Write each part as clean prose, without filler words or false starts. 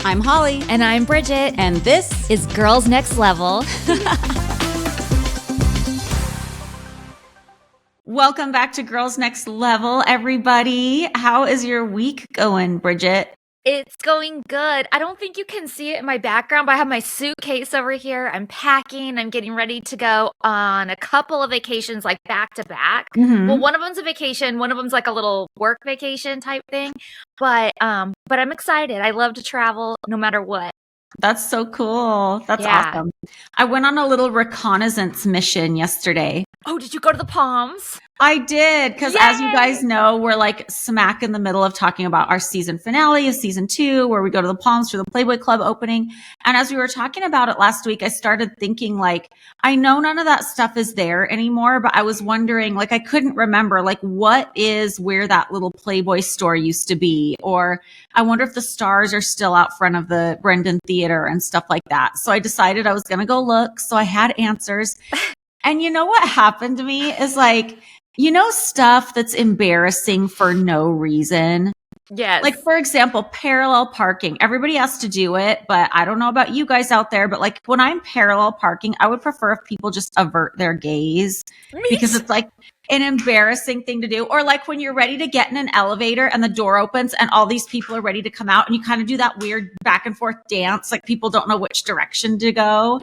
I'm Holly. And I'm Bridget. And this is Girls Next Level. Welcome back to Girls Next Level, everybody. How is your week going, Bridget? It's going good. I don't think you can see it in my background, but I have my suitcase over here. I'm packing. I'm getting ready to go on a couple of vacations, like back to back. Mm-hmm. Well, one of them's a vacation. One of them's like a little work vacation type thing. But I'm excited. I love to travel no matter what. That's so cool. That's awesome. I went on a little reconnaissance mission yesterday. Oh, did you go to the Palms? I did, because as you guys know, we're like smack in the middle of talking about our season finale of season 2, where we go to the Palms for the Playboy Club opening. And as we were talking about it last week, I started thinking like, I know none of that stuff is there anymore, but I was wondering, like, I couldn't remember, like, what is where that little Playboy store used to be? Or I wonder if the stars are still out front of the Brendan Theater and stuff like that. So I decided I was going to go look. So I had answers. And you know what happened to me is like, you know, stuff that's embarrassing for no reason. Yes. Like, for example, parallel parking. Everybody has to do it, but I don't know about you guys out there, but like when I'm parallel parking, I would prefer if people just avert their gaze because it's like an embarrassing thing to do. Or like when you're ready to get in an elevator and the door opens and all these people are ready to come out and you kind of do that weird back and forth dance. Like people don't know which direction to go.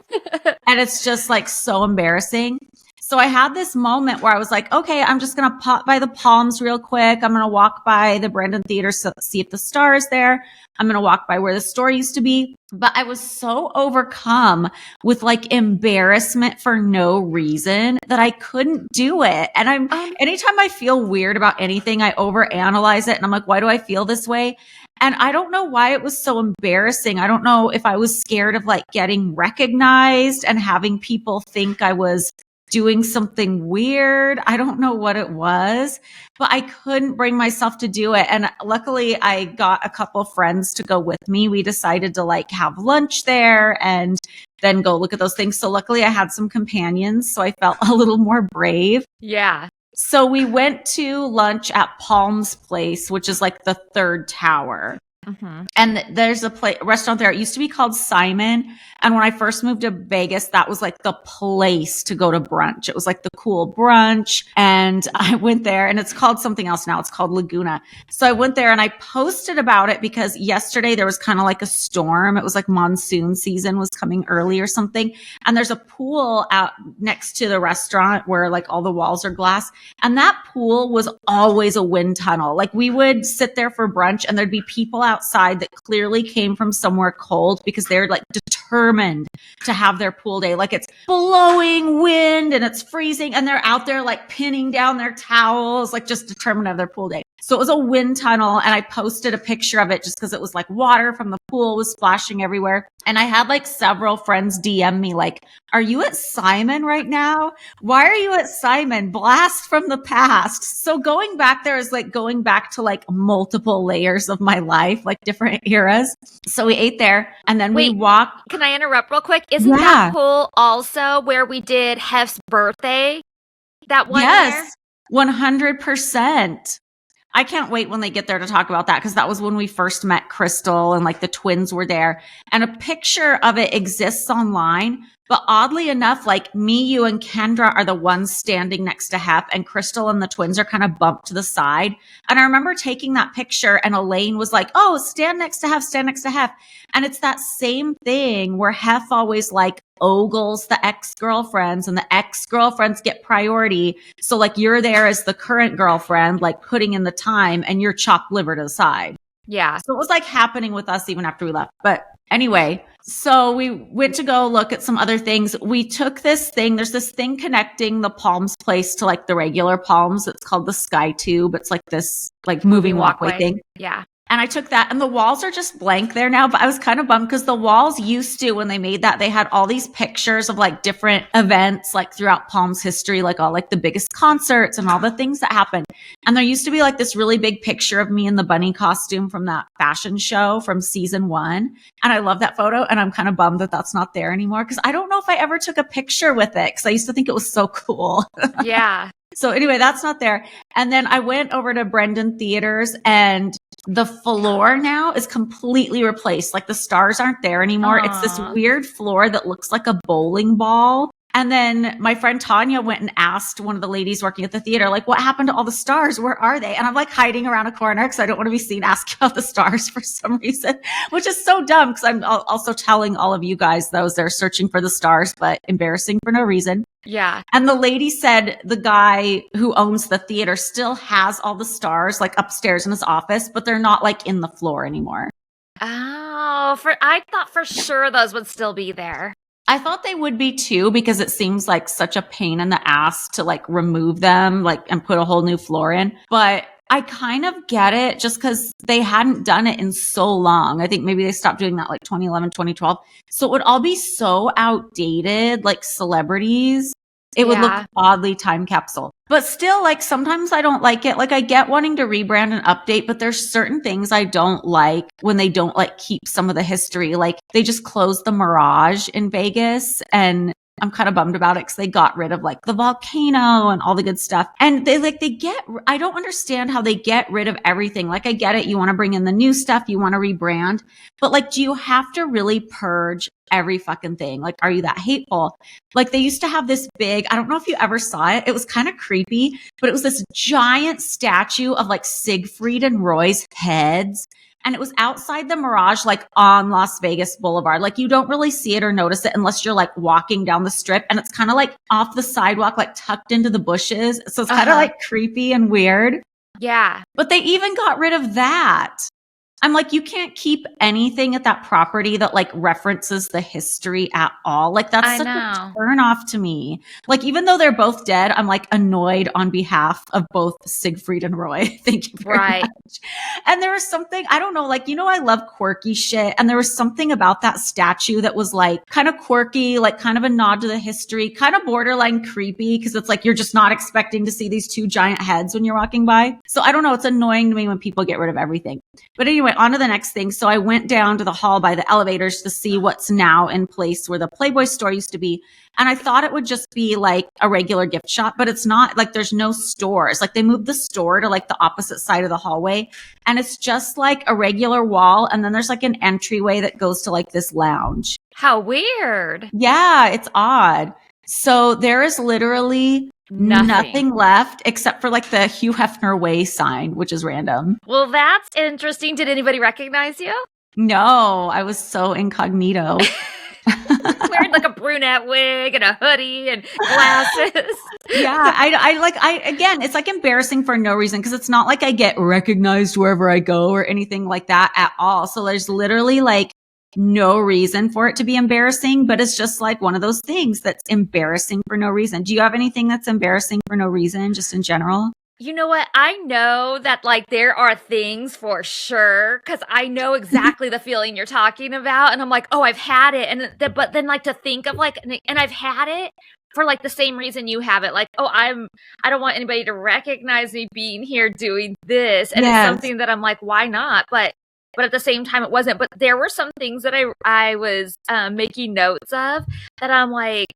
And it's just like so embarrassing. So I had this moment where I was like, okay, I'm just going to pop by the Palms real quick. I'm going to walk by the Brendan Theater, see if the star is there. I'm going to walk by where the store used to be. But I was so overcome with like embarrassment for no reason that I couldn't do it. And anytime I feel weird about anything, I overanalyze it. And I'm like, why do I feel this way? And I don't know why it was so embarrassing. I don't know if I was scared of like getting recognized and having people think I was doing something weird. I don't know what it was, but I couldn't bring myself to do it. And luckily I got a couple friends to go with me. We decided to like have lunch there and then go look at those things. So luckily I had some companions. So I felt a little more brave. Yeah. So we went to lunch at Palms Place, which is like the third tower. Mm-hmm. And there's a restaurant there. It used to be called Simon. And when I first moved to Vegas, that was like the place to go to brunch. It was like the cool brunch. And I went there and it's called something else now. It's called Laguna. So I went there and I posted about it because yesterday there was kind of like a storm. It was like monsoon season was coming early or something. And there's a pool out next to the restaurant where like all the walls are glass. And that pool was always a wind tunnel. Like we would sit there for brunch and there'd be people outside that clearly came from somewhere cold because they're like determined to have their pool day. Like it's blowing wind and it's freezing and they're out there like pinning down their towels, like just determined to have their pool day. So it was a wind tunnel and I posted a picture of it just because it was like water from the pool was splashing everywhere. And I had like several friends DM me like, are you at Simon right now? Why are you at Simon? Blast from the past. So going back there is like going back to like multiple layers of my life, like different eras. So we ate there and then we walked. Can I interrupt real quick? Isn't that pool also where we did Hef's birthday that one year? Yes, 100%. I can't wait when they get there to talk about that because that was when we first met Crystal and like the twins were there. And a picture of it exists online. But oddly enough, like me, you, and Kendra are the ones standing next to Hef, and Crystal and the twins are kind of bumped to the side. And I remember taking that picture and Elaine was like, oh, stand next to Hef, stand next to Hef. And it's that same thing where Hef always like ogles the ex-girlfriends and the ex-girlfriends get priority. So like you're there as the current girlfriend, like putting in the time and you're chopped liver to the side. Yeah. So it was like happening with us even after we left. But anyway, so we went to go look at some other things. We took this thing. There's this thing connecting the Palms Place to like the regular Palms. It's called the Sky Tube. It's like this like moving walkway thing. Yeah. And I took that and the walls are just blank there now, but I was kind of bummed because the walls used to, when they made that, they had all these pictures of like different events, like throughout Palms history, like all like the biggest concerts and all the things that happened. And there used to be like this really big picture of me in the bunny costume from that fashion show from season 1. And I love that photo. And I'm kind of bummed that that's not there anymore because I don't know if I ever took a picture with it because I used to think it was so cool. Yeah. So anyway, that's not there. And then I went over to Brendan Theaters and The floor now is completely replaced. Like the stars aren't there anymore. It's this weird floor that looks like a bowling ball. And then my friend Tanya went and asked one of the ladies working at the theater, like, what happened to all the stars? Where are they? And I'm like hiding around a corner because I don't want to be seen asking about the stars for some reason, which is so dumb because I'm also telling all of you guys, those that are searching for the stars, but embarrassing for no reason. Yeah. And the lady said the guy who owns the theater still has all the stars like upstairs in his office, but they're not like in the floor anymore. Oh, I thought for sure those would still be there. I thought they would be too, because it seems like such a pain in the ass to like remove them, like, and put a whole new floor in. But I kind of get it just because they hadn't done it in so long. I think maybe they stopped doing that like 2011, 2012. So it would all be so outdated, like celebrities. It would look oddly time capsule. But still, like, sometimes I don't like it. Like, I get wanting to rebrand and update, but there's certain things I don't like when they don't, like, keep some of the history. Like, they just closed the Mirage in Vegas, and I'm kind of bummed about it because they got rid of, like, the volcano and all the good stuff. And I don't understand how they get rid of everything. Like, I get it. You want to bring in the new stuff. You want to rebrand. But, like, do you have to really purge every fucking thing? Like, are you that hateful? Like, they used to have this big, I don't know if you ever saw it. It was kind of creepy, but it was this giant statue of like Siegfried and Roy's heads. And it was outside the Mirage, like on Las Vegas Boulevard. Like, you don't really see it or notice it unless you're like walking down the strip, and it's kind of like off the sidewalk, like tucked into the bushes. So it's kind of like creepy and weird. Yeah. But they even got rid of that. I'm like, you can't keep anything at that property that like references the history at all. Like, that's such a turn off to me. Like, even though they're both dead, I'm like annoyed on behalf of both Siegfried and Roy. Thank you very much. And there was something, I don't know, like, you know, I love quirky shit. And there was something about that statue that was like kind of quirky, like kind of a nod to the history, kind of borderline creepy, because it's like you're just not expecting to see these two giant heads when you're walking by. So I don't know. It's annoying to me when people get rid of everything. But anyway, on to the next thing. So I went down to the hall by the elevators to see what's now in place where the Playboy store used to be. And I thought it would just be like a regular gift shop, but it's not. Like, there's no stores. Like, they moved the store to like the opposite side of the hallway, and it's just like a regular wall. And then there's like an entryway that goes to like this lounge. How weird. Yeah, it's odd. So there is literally nothing left except for like the Hugh Hefner Way sign, which is random. Well, that's interesting. Did anybody recognize you? No, I was so incognito. Wearing like a brunette wig and a hoodie and glasses. Yeah, again, it's like embarrassing for no reason, because it's not like I get recognized wherever I go or anything like that at all. So there's literally like no reason for it to be embarrassing, but it's just like one of those things that's embarrassing for no reason. Do you have anything that's embarrassing for no reason, just in general? You know what? I know that like there are things for sure, because I know exactly the feeling you're talking about. And I'm like, oh, I've had it. But then like to think of like, and I've had it for like the same reason you have it. Like, oh, I don't want anybody to recognize me being here doing this. And it's something that I'm like, why not? But at the same time, it wasn't. But there were some things that I was making notes of that I'm like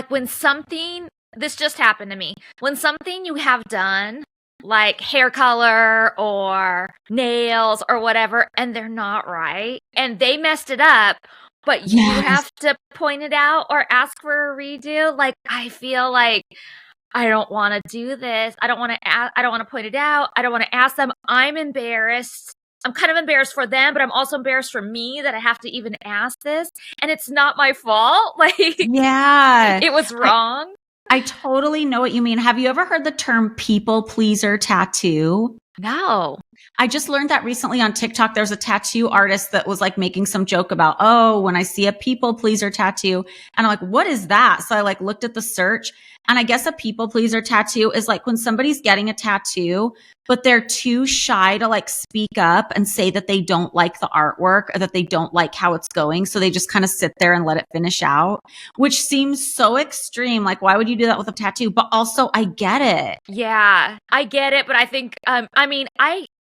when something, this just happened to me. When something you have done, like hair color or nails or whatever, and they're not right, and they messed it up, but you have to point it out or ask for a redo. Like, I feel like I don't want to do this. I don't want to point it out. I don't want to ask them. I'm embarrassed. I'm kind of embarrassed for them, but I'm also embarrassed for me that I have to even ask this. And it's not my fault. Like, it was wrong. I totally know what you mean. Have you ever heard the term people pleaser tattoo? No. I just learned that recently on TikTok. There's a tattoo artist that was like making some joke about, oh, when I see a people pleaser tattoo, and I'm like, what is that? So I like looked at the search, and I guess a people pleaser tattoo is like when somebody's getting a tattoo, but they're too shy to like speak up and say that they don't like the artwork or that they don't like how it's going. So they just kind of sit there and let it finish out, which seems so extreme. Like, why would you do that with a tattoo? But also, I get it. Yeah, I get it. But I think,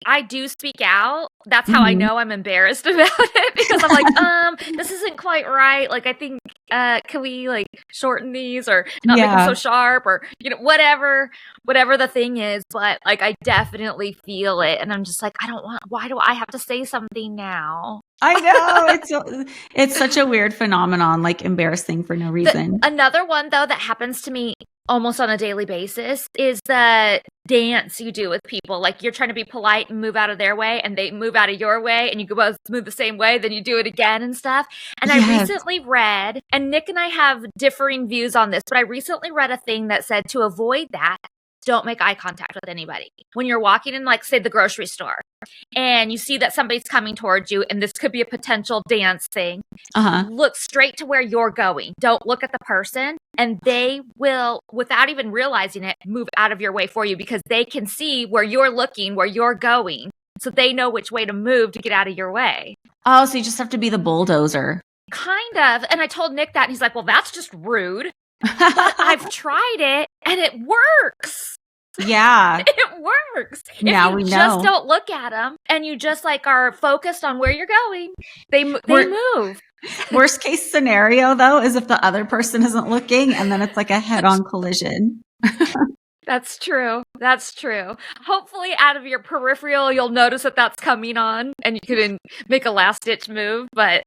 I do speak out. That's how I know I'm embarrassed about it, because I'm like, this isn't quite right. Like, I think can we like shorten these or not make them Yeah. so sharp or, whatever the thing is. But like, I definitely feel it. And I'm just like, why do I have to say something now? I know. It's such a weird phenomenon, like embarrassing for no reason. Another one, though, that happens to me almost on a daily basis is the dance you do with people. Like, you're trying to be polite and move out of their way, and they move out of your way, and you go both move the same way, then you do it again and stuff. And I Yes. recently read, and Nick and I have differing views on this, but I recently read a thing that said to avoid that, don't make eye contact with anybody. When you're walking in, like, say, the grocery store, and you see that somebody's coming towards you, and this could be a potential dance thing, look straight to where you're going. Don't look at the person, and they will, without even realizing it, move out of your way for you because they can see where you're looking, where you're going. So they know which way to move to get out of your way. Oh, so you just have to be the bulldozer. Kind of. And I told Nick that, and he's like, well, that's just rude. But I've tried it, and it works. Yeah. It works. Now if we you know. just don't look at them and you just like are focused on where you're going, they move. Worst case scenario, though, is if the other person isn't looking and then it's like a head-on collision. That's true. Hopefully out of your peripheral, you'll notice that that's coming on and you can make a last-ditch move, but...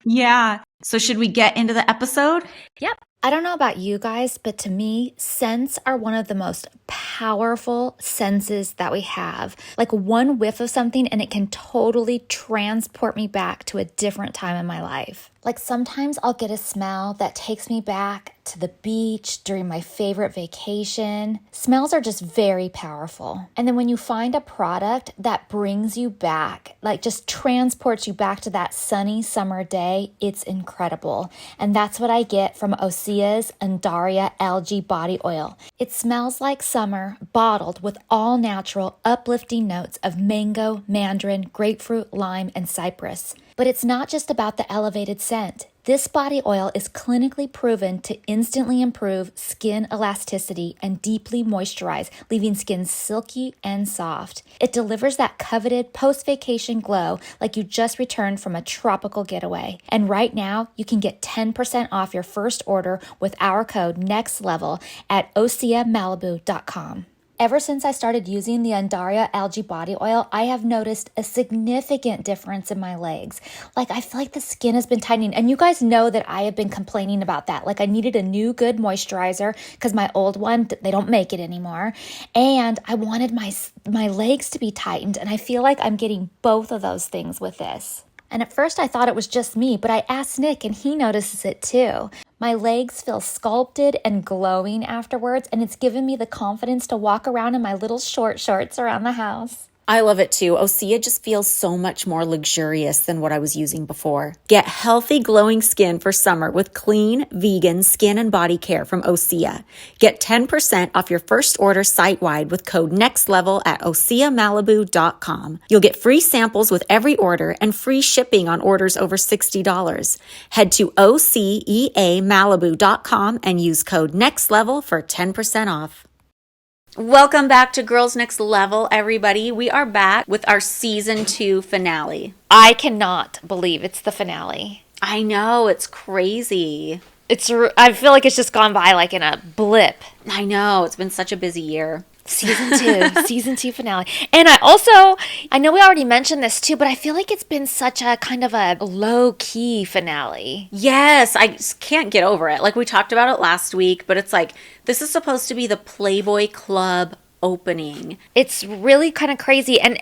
Yeah. So should we get into the episode? Yep. I don't know about you guys, but to me, scents are one of the most powerful senses that we have. Like one whiff of something and it can totally transport me back to a different time in my life. Like sometimes I'll get a smell that takes me back to the beach during my favorite vacation. Smells are just very powerful. And then when you find a product that brings you back, like just transports you back to that sunny summer day, it's incredible. And that's what I get from Osea's Undaria Algae Body Oil. It smells like summer, bottled with all natural, uplifting notes of mango, mandarin, grapefruit, lime, and cypress. But it's not just about the elevated scent. This body oil is clinically proven to instantly improve skin elasticity and deeply moisturize, leaving skin silky and soft. It delivers that coveted post-vacation glow like you just returned from a tropical getaway. And right now, you can get 10% off your first order with our code NEXTLEVEL at OseaMalibu.com. Ever since I started using the Undaria Algae Body Oil, I have noticed a significant difference in my legs. Like, I feel like the skin has been tightening. And you guys know that I have been complaining about that. Like, I needed a new good moisturizer because my old one, they don't make it anymore. And I wanted my legs to be tightened. And I feel like I'm getting both of those things with this. And at first I thought it was just me, but I asked Nick and he notices it too. My legs feel sculpted and glowing afterwards, and it's given me the confidence to walk around in my little short shorts around the house. I love it too. Osea just feels so much more luxurious than what I was using before. Get healthy, glowing skin for summer with clean, vegan skin and body care from Osea. Get 10% off your first order site-wide with code NEXTLEVEL at OseaMalibu.com. You'll get free samples with every order and free shipping on orders over $60. Head to OseaMalibu.com and use code NEXTLEVEL for 10% off. Welcome back to Girls Next Level, everybody. We are back with our season 2 finale. I cannot believe it's the finale. I know, it's crazy. I feel like it's just gone by like in a blip. I know, it's been such a busy year. Season 2 finale. And I know we already mentioned this too, but I feel like it's been such a kind of a low-key finale. Yes, I just can't get over it. Like we talked about it last week, but it's like, this is supposed to be the Playboy Club opening. It's really kind of crazy. And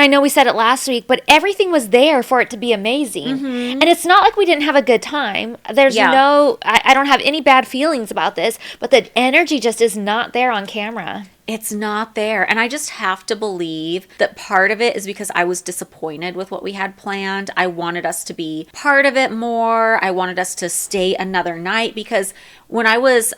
I know we said it last week, but everything was there for it to be amazing. Mm-hmm. And it's not like we didn't have a good time. There's I don't have any bad feelings about this, but the energy just is not there on camera. It's not there. And I just have to believe that part of it is because I was disappointed with what we had planned. I wanted us to be part of it more. I wanted us to stay another night because when I was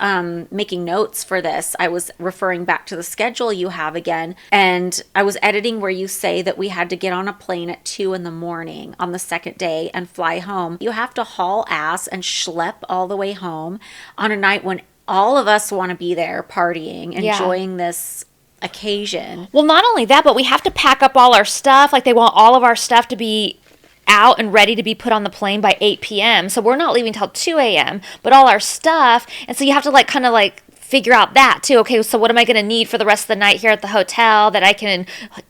making notes for this, I was referring back to the schedule you have again. And I was editing where you say that we had to get on a plane at 2 a.m. on the second day and fly home. You have to haul ass and schlep all the way home on a night when all of us want to be there partying, enjoying this occasion. Well, not only that, but we have to pack up all our stuff. Like, they want all of our stuff to be out and ready to be put on the plane by 8 p.m. So we're not leaving till 2 a.m. But all our stuff, and so you have to like kind of like figure out that too. Okay, so what am I going to need for the rest of the night here at the hotel that I can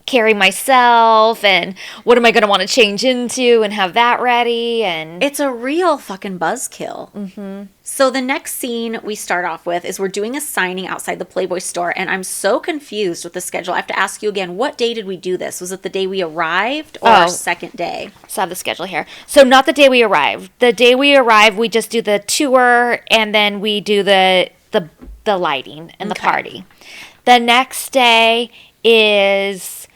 carry myself, and what am I going to want to change into and have that ready? And it's a real fucking buzzkill. Mm-hmm. So the next scene we start off with is we're doing a signing outside the Playboy store, and I'm so confused with the schedule. I have to ask you again, what day did we do this? Was it the day we arrived or our second day? So I have the schedule here. So not the day we arrived. The day we arrived, we just do the tour, and then we do the lighting and the party. The next day is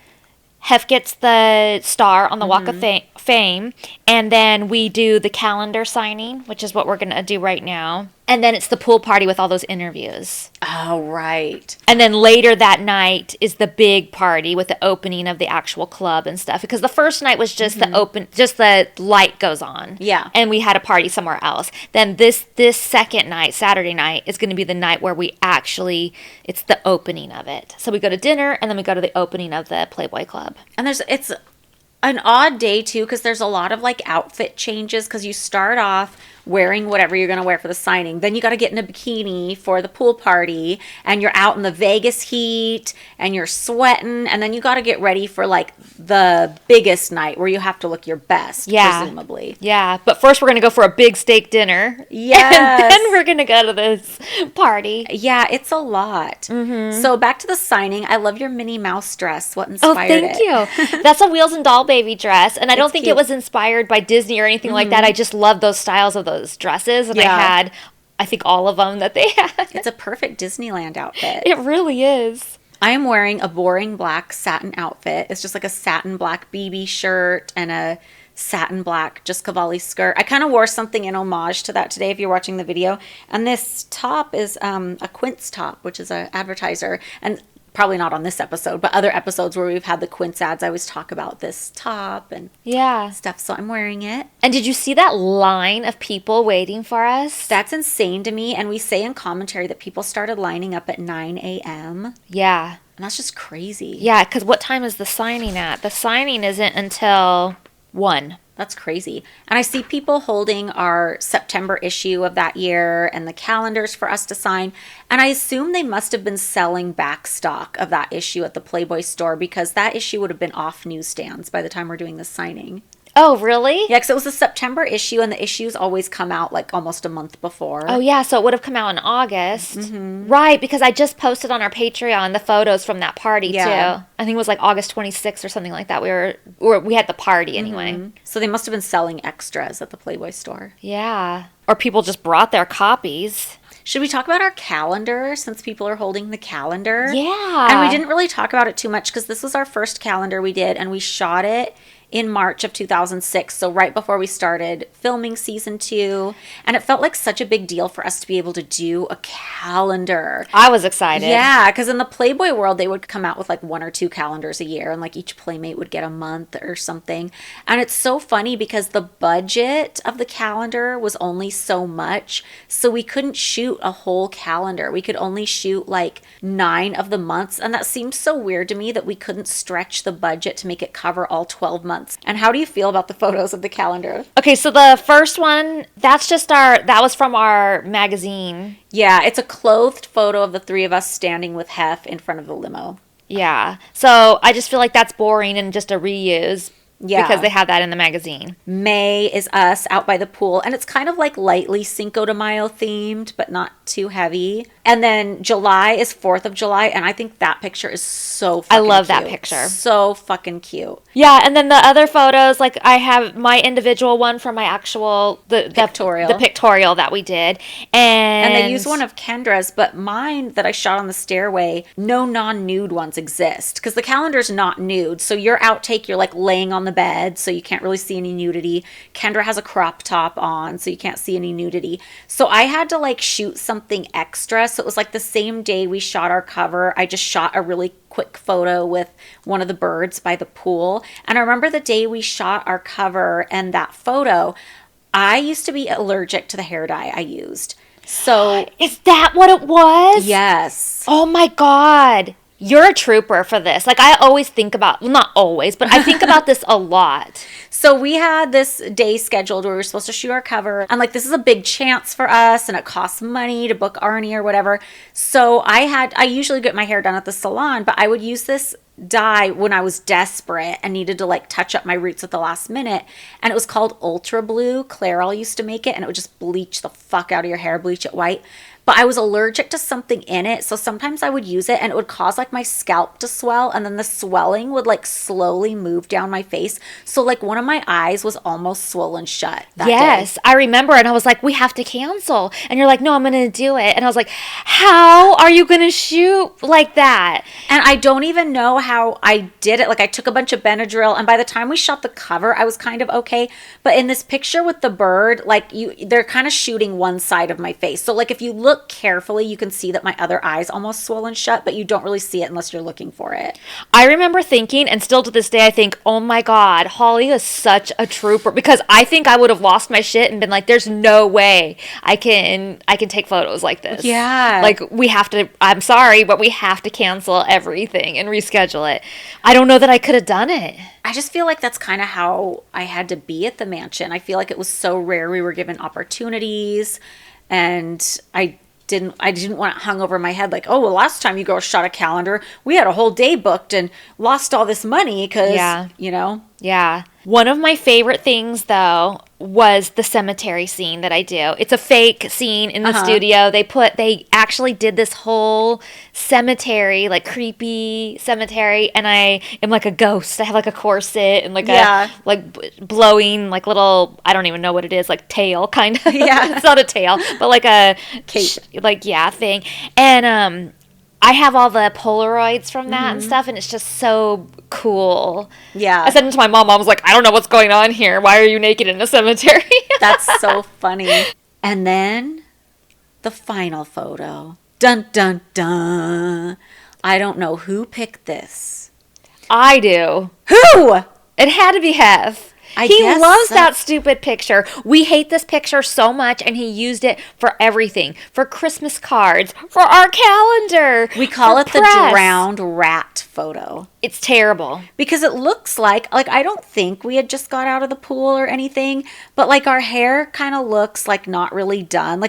Hef gets the star on the Walk of Fame, and then we do the calendar signing, which is what we're going to do right now. And then it's the pool party with all those interviews. Oh, right. And then later that night is the big party with the opening of the actual club and stuff. Because the first night was just just the light goes on. Yeah. And we had a party somewhere else. Then this second night, Saturday night, is going to be the night where we actually, it's the opening of it. So we go to dinner, and then we go to the opening of the Playboy Club. And it's an odd day too, because there's a lot of like outfit changes, because you start off wearing whatever you're going to wear for the signing. Then you got to get in a bikini for the pool party, and you're out in the Vegas heat and you're sweating, and then you got to get ready for like the biggest night where you have to look your best, presumably. Yeah, but first we're going to go for a big steak dinner. Yes. And then we're going to go to this party. Yeah, it's a lot. Mm-hmm. So back to the signing. I love your Minnie Mouse dress. What inspired it? Oh, thank you. That's a Wheels and Doll baby dress, and I don't think it was inspired by Disney or anything like that. I just love those styles of those dresses, and I had, I think, all of them that they had. It's a perfect Disneyland outfit. It really is. I am wearing a boring black satin outfit. It's just like a satin black BB shirt and a satin black just Cavalli skirt. I kind of wore something in homage to that today if you're watching the video. And this top is a Quince top, which is an advertiser. And probably not on this episode, but other episodes where we've had the Quince ads, I always talk about this top and stuff. So I'm wearing it. And did you see that line of people waiting for us? That's insane to me. And we say in commentary that people started lining up at 9 a.m. Yeah. And that's just crazy. Yeah, because what time is the signing at? The signing isn't until 1. That's crazy. And I see people holding our September issue of that year and the calendars for us to sign. And I assume they must have been selling back stock of that issue at the Playboy store, because that issue would have been off newsstands by the time we're doing the signing. Oh, really? Yeah, because it was a September issue, and the issues always come out like almost a month before. Oh, yeah, so it would have come out in August. Mm-hmm. Right, because I just posted on our Patreon the photos from that party, too. I think it was like August 26th or something like that. We had the party anyway. Mm-hmm. So they must have been selling extras at the Playboy store. Yeah. Or people just brought their copies. Should we talk about our calendar, since people are holding the calendar? Yeah. And we didn't really talk about it too much, because this was our first calendar we did, and we shot it in March of 2006, so right before we started filming season 2, and it felt like such a big deal for us to be able to do a calendar. I was excited. Yeah, because in the Playboy world, they would come out with like 1 or 2 calendars a year, and like each Playmate would get a month or something. And it's so funny because the budget of the calendar was only so much, so we couldn't shoot a whole calendar. We could only shoot like 9 of the months, and that seems so weird to me that we couldn't stretch the budget to make it cover all 12 months. And how do you feel about the photos of the calendar? Okay, so the first one, that was from our magazine. Yeah, it's a clothed photo of the 3 of us standing with Hef in front of the limo. Yeah, so I just feel like that's boring and just a reuse. Yeah. Because they have that in the magazine. May is us out by the pool, and it's kind of like lightly Cinco de Mayo themed, but not too heavy. And then July is 4th of July, and I think that picture is so fucking I love cute. that picture. So fucking cute. Yeah, and then the other photos, like I have my individual one from my actual the pictorial that we did, and they use one of Kendra's, but mine that I shot on the stairway, no non-nude ones exist, because the calendar's not nude. So your outtake, you're like laying on the bed, so you can't really see any nudity. Kendra has a crop top on, so you can't see any nudity. So I had to like shoot something extra. So it was like the same day we shot our cover, I just shot a really quick photo with one of the birds by the pool. And I remember the day we shot our cover and that photo, I used to be allergic to the hair dye I used. So is that what it was? Yes. Oh my God. You're a trooper for this. Like, I always think about, well, not always, but I think about this a lot. So we had this day scheduled where we were supposed to shoot our cover. And like, this is a big chance for us and it costs money to book Arnie or whatever. So I usually get my hair done at the salon, but I would use this dye when I was desperate and needed to like touch up my roots at the last minute. And it was called Ultra Blue. Clairol used to make it, and it would just bleach the fuck out of your hair, bleach it white. But I was allergic to something in it, so sometimes I would use it and it would cause like my scalp to swell, and then the swelling would like slowly move down my face. So like one of my eyes was almost swollen shut that Yes, day. I remember. And I was like, we have to cancel. And you're like, no, I'm going to do it. And I was like, how are you going to shoot like that? And I don't even know how I did it. Like I took a bunch of Benadryl, and by the time we shot the cover, I was kind of okay. But in this picture with the bird, like they're kind of shooting one side of my face. So like if you look carefully, you can see that my other eye's almost swollen shut, but you don't really see it unless you're looking for it. I remember thinking, and still to this day, I think, oh my God, Holly is such a trooper, because I think I would have lost my shit and been like, there's no way I can take photos like this. Yeah. Like, we have to, I'm sorry, but we have to cancel everything and reschedule it. I don't know that I could have done it. I just feel like that's kind of how I had to be at the mansion. I feel like it was so rare we were given opportunities, and I didn't want it hung over my head like, oh, well, last time you girls shot a calendar, we had a whole day booked and lost all this money because, you know. Yeah. One of my favorite things, though, was the cemetery scene that I do. It's a fake scene in the studio. They actually did this whole cemetery, like creepy cemetery, and I am like a ghost. I have like a corset and like blowing like little, I don't even know what it is, like tail kind of. Yeah. It's not a tail, but like a cape. Thing. And I have all the Polaroids from that and stuff, and it's just so cool. Yeah. I said it to my mom. I was like, I don't know what's going on here. Why are you naked in a cemetery? That's so funny. And then the final photo. Dun, dun, dun. I don't know who picked this. I do. Who? It had to be Hef. He loves that stupid picture. We hate this picture so much, and he used it for everything. For Christmas cards, for our calendar. We call it the drowned rat photo. It's terrible. Because it looks like I don't think we had just got out of the pool or anything, but like our hair kind of looks like not really done.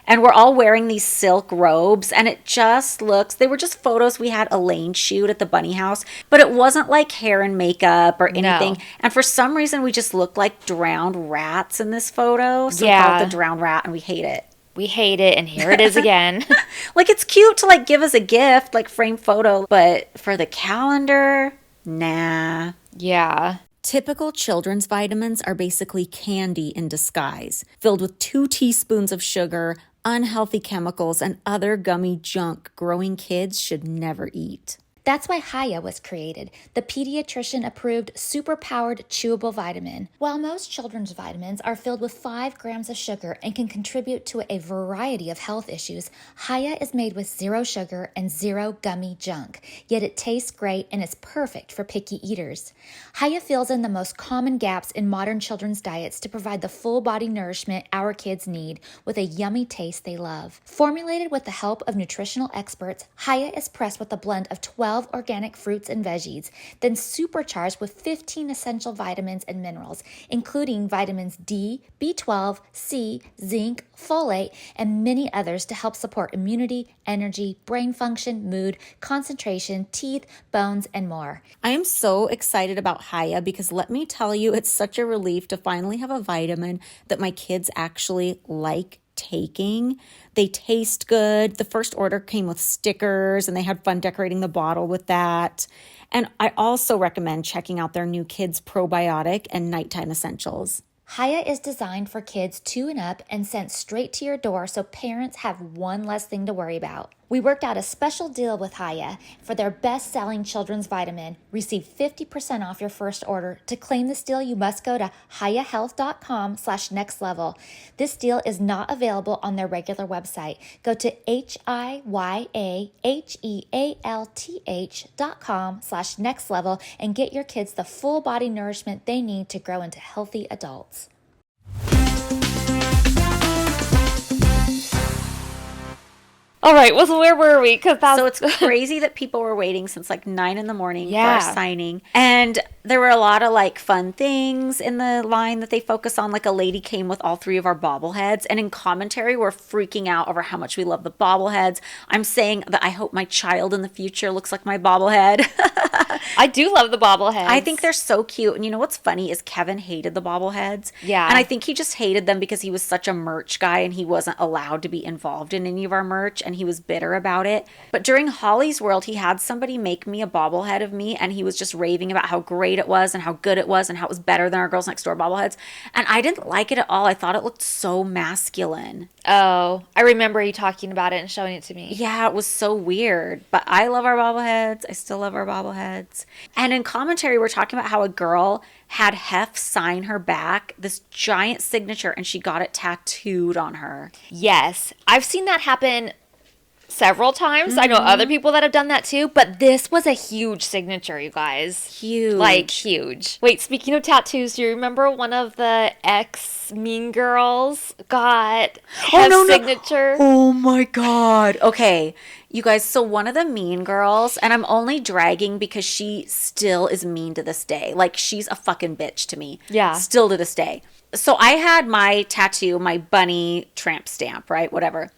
And we're all wearing these silk robes, and it just looks, they were just photos we had Elaine shoot at the bunny house, but it wasn't like hair and makeup or anything. No. And for some reason, we just look like drowned rats in this photo. So we call it the drowned rat, and we hate it. We hate it, and here it is again. Like, it's cute to, like, give us a gift, like, frame photo, but for the calendar, nah. Yeah. Typical children's vitamins are basically candy in disguise, filled with 2 teaspoons of sugar, unhealthy chemicals, and other gummy junk growing kids should never eat. That's why Hiya was created, the pediatrician-approved super-powered chewable vitamin. While most children's vitamins are filled with 5 grams of sugar and can contribute to a variety of health issues, Hiya is made with 0 sugar and 0 gummy junk, yet it tastes great and is perfect for picky eaters. Hiya fills in the most common gaps in modern children's diets to provide the full-body nourishment our kids need with a yummy taste they love. Formulated with the help of nutritional experts, Hiya is pressed with a blend of 12 organic fruits and veggies, then supercharged with 15 essential vitamins and minerals, including vitamins D, B12, C, zinc, folate, and many others to help support immunity, energy, brain function, mood, concentration, teeth, bones, and more. I am so excited about Hiya because let me tell you, it's such a relief to finally have a vitamin that my kids actually like taking. They taste good. The first order came with stickers, and they had fun decorating the bottle with that. And I also recommend checking out their new Kids Probiotic and Nighttime Essentials. Hiya is designed for kids 2 and up and sent straight to your door so parents have one less thing to worry about. We worked out a special deal with Hiya for their best-selling children's vitamin. Receive 50% off your first order. To claim this deal, you must go to hiyahealth.com/nextlevel. This deal is not available on their regular website. Go to hiyahealth.com/nextlevel and get your kids the full body nourishment they need to grow into healthy adults. All right, well, so where were we? Because So it's crazy that people were waiting since like 9 a.m. for Yeah. our signing. And there were a lot of like fun things in the line that they focus on. Like a lady came with all 3 of our bobbleheads. And in commentary, we're freaking out over how much we love the bobbleheads. I'm saying that I hope my child in the future looks like my bobblehead. I do love the bobbleheads. I think they're so cute. And you know what's funny is Kevin hated the bobbleheads. Yeah. And I think he just hated them because he was such a merch guy and he wasn't allowed to be involved in any of our merch and he was bitter about it. But during Holly's World, he had somebody make me a bobblehead of me and he was just raving about how great it was and how good it was and how it was better than our Girls Next Door bobbleheads. And I didn't like it at all. I thought it looked so masculine. Oh, I remember you talking about it and showing it to me. Yeah, it was so weird. But I love our bobbleheads. I still love our bobbleheads. And in commentary, we're talking about how a girl had Hef sign her back, this giant signature, and she got it tattooed on her. Yes, I've seen that happen several times. I know other people that have done that too, but this was a huge signature, you guys. Huge. Like, huge. Wait, speaking of tattoos, do you remember one of the ex-Mean Girls got Hef's signature? Oh my God. Okay. You guys, so one of the Mean Girls, and I'm only dragging because she still is mean to this day. Like, she's a fucking bitch to me. Yeah. Still to this day. So I had my tattoo, my bunny tramp stamp, right? Whatever.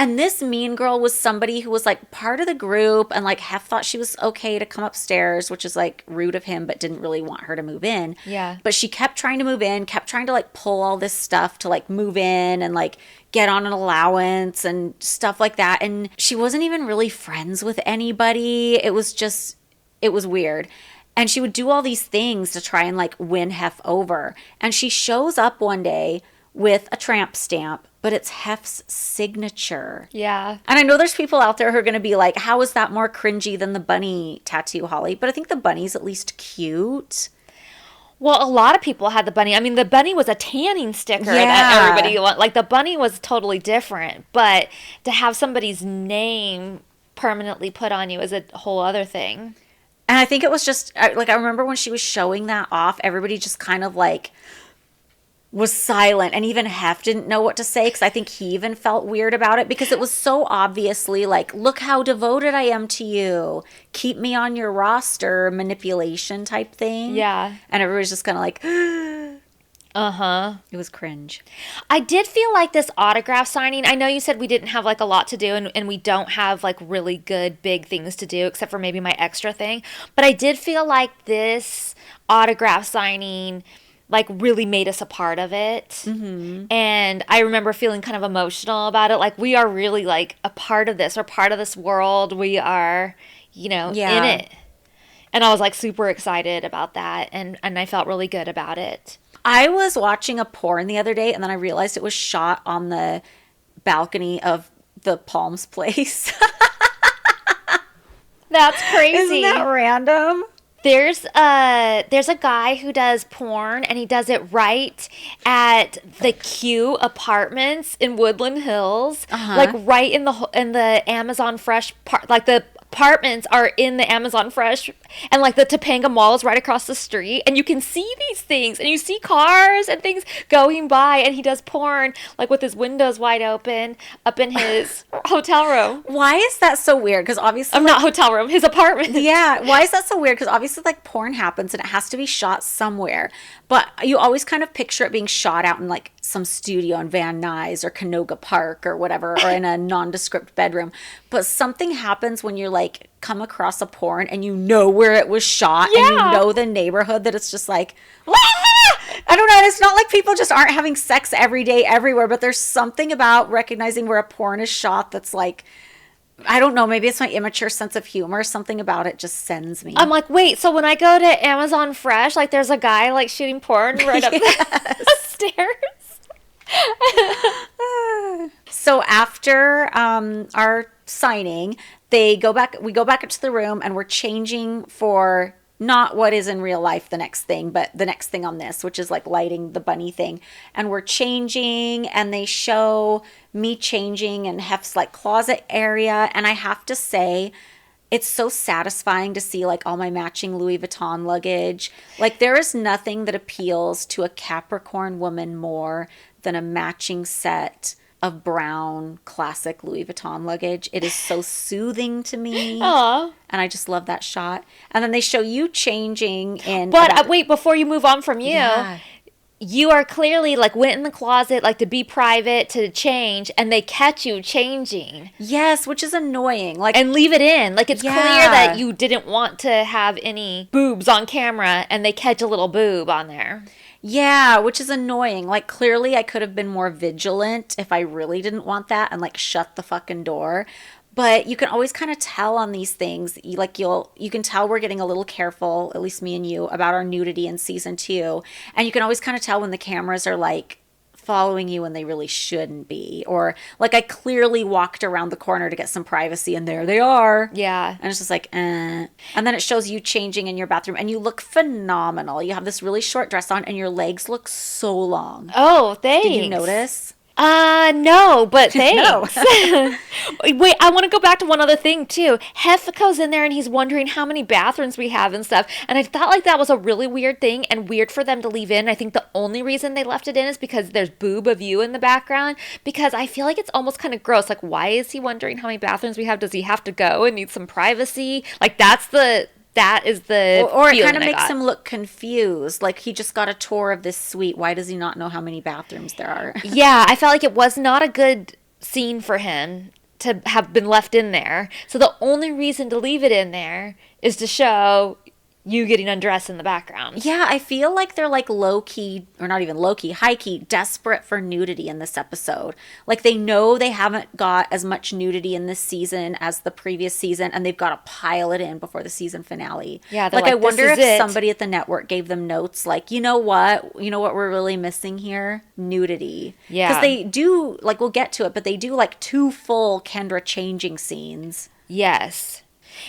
And this Mean Girl was somebody who was like part of the group and like Hef thought she was okay to come upstairs, which is like rude of him, but didn't really want her to move in. Yeah. But she kept trying to move in, kept trying to like pull all this stuff to like move in and like get on an allowance and stuff like that. And she wasn't even really friends with anybody. It was weird. And she would do all these things to try and like win Hef over. And she shows up one day with a tramp stamp, but it's Hef's signature. Yeah. And I know there's people out there who are going to be like, how is that more cringy than the bunny tattoo, Holly? But I think the bunny's at least cute. Well, a lot of people had the bunny. I mean, the bunny was a tanning sticker that everybody wanted. Like, the bunny was totally different. But to have somebody's name permanently put on you is a whole other thing. And I think it was just, like, I remember when she was showing that off, everybody just kind of like was silent, and even Hef didn't know what to say because I think he even felt weird about it because it was so obviously like, look how devoted I am to you, keep me on your roster manipulation type thing. Yeah. And everybody's just kind of like it was cringe. I did feel like this autograph signing, I know you said we didn't have like a lot to do and we don't have like really good big things to do except for maybe my extra thing, but I did feel like this autograph signing like really made us a part of it. Mm-hmm. And I remember feeling kind of emotional about it. Like, we are really like a part of this. We're part of this world. We are, in it. And I was like super excited about that. And I felt really good about it. I was watching a porn the other day and then I realized it was shot on the balcony of the Palms place. That's crazy. Isn't that random? There's a guy who does porn and he does it right at the Q Apartments in Woodland Hills, like right in the Amazon Fresh part, like the apartments are in the Amazon Fresh, and like the Topanga Mall is right across the street, and you can see these things, and you see cars and things going by, and he does porn like with his windows wide open up in his hotel room. Why is that so weird? Because obviously, not hotel room, his apartment. Yeah, why is that so weird? Because obviously, like, porn happens and it has to be shot somewhere, but you always kind of picture it being shot out in like some studio in Van Nuys or Canoga Park or whatever, or in a nondescript bedroom. But something happens when you're like come across a porn and you know where it was shot, and you know the neighborhood, that it's just like, I don't know. And it's not like people just aren't having sex every day everywhere, but there's something about recognizing where a porn is shot that's like, I don't know, maybe it's my immature sense of humor. Something about it just sends me. I'm like, wait, so when I go to Amazon Fresh, like there's a guy like shooting porn right up the stairs? So after our signing, we go back into the room and we're changing for not what is in real life the next thing, but the next thing on this, which is like lighting the bunny thing. And we're changing and they show me changing in Hef's like closet area. And I have to say, it's so satisfying to see like all my matching Louis Vuitton luggage. Like, there is nothing that appeals to a Capricorn woman more than a matching set of brown classic Louis Vuitton luggage. It is so soothing to me. Aw. And I just love that shot. And then they show you changing in. But wait, before you move on from you, Yeah. you are clearly like went in the closet like to be private to change, and they catch you changing Yes, which is annoying. Like, and leave it in. Like it's Yeah. clear that you didn't want to have any boobs on camera, and they catch a little boob on there. yeah, which is annoying. Like, clearly I could have been more vigilant if I really didn't want that and like shut the fucking door. But you can always kind of tell on these things. You can tell we're getting a little careful, at least me and you, about our nudity in season 2. And you can always kind of tell when the cameras are like following you when they really shouldn't be. Or like I clearly walked around the corner to get some privacy and there they are. Yeah. And it's just like, eh. And then it shows you changing in your bathroom and you look phenomenal. You have this really short dress on and your legs look so long. Oh, thanks. Did you notice? No, but No. thanks. Wait, I want to go back to one other thing too. Hef goes in there and he's wondering how many bathrooms we have and stuff. And I thought like that was a really weird thing and weird for them to leave in. I think the only reason they left it in is because there's boob of you in the background. Because I feel like it's almost kind of gross. Like, why is he wondering how many bathrooms we have? Does he have to go and need some privacy? Like, that is the Or it feeling kind of I makes got. him look confused. Like he just got a tour of this suite. Why does he not know how many bathrooms there are? Yeah, I felt like it was not a good scene for him to have been left in there. So the only reason to leave it in there is to show you getting undressed in the background. Yeah, I feel like they're like low-key, or not even low-key, high-key, desperate for nudity in this episode. Like they know they haven't got as much nudity in this season as the previous season, and they've got to pile it in before the season finale. Yeah, they're like I like, wonder "This if is it." somebody at the network gave them notes like, you know what we're really missing here? Nudity. Yeah. Because they do, like we'll get to it, but they do like 2 full Kendra changing scenes. Yes.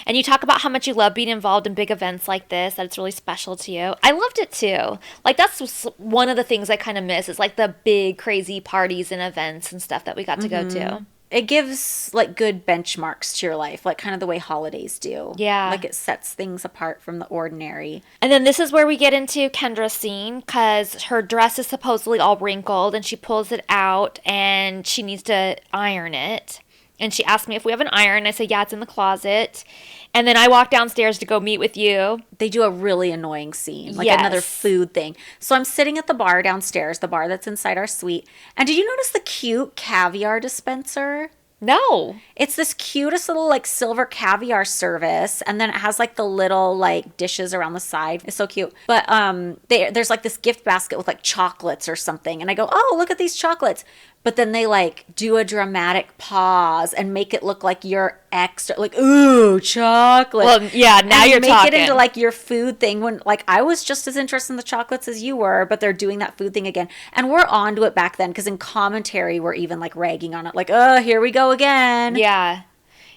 And you talk about how much you love being involved in big events like this, that it's really special to you. I loved it too. Like, that's one of the things I kind of miss is like the big, crazy parties and events and stuff that we got to go to. It gives like good benchmarks to your life, like kind of the way holidays do. Yeah. Like it sets things apart from the ordinary. And then this is where we get into Kendra's scene because her dress is supposedly all wrinkled and she pulls it out and she needs to iron it. And she asked me if we have an iron. I said, yeah, it's in the closet. And then I walk downstairs to go meet with you. They do a really annoying scene, like Yes. another food thing. So I'm sitting at the bar downstairs, the bar that's inside our suite. And did you notice the cute caviar dispenser? No. It's this cutest little like silver caviar service, and then it has like the little like dishes around the side. It's so cute. But there's like this gift basket with like chocolates or something, and I go, oh, look at these chocolates. But then they like do a dramatic pause and make it look like you're extra, like, ooh, chocolate. Well, yeah, now and you're make talking. it into like your food thing when like I was just as interested in the chocolates as you were, but they're doing that food thing again. And we're onto it back then because in commentary we're even like ragging on it, like, oh, here we go again. Yeah.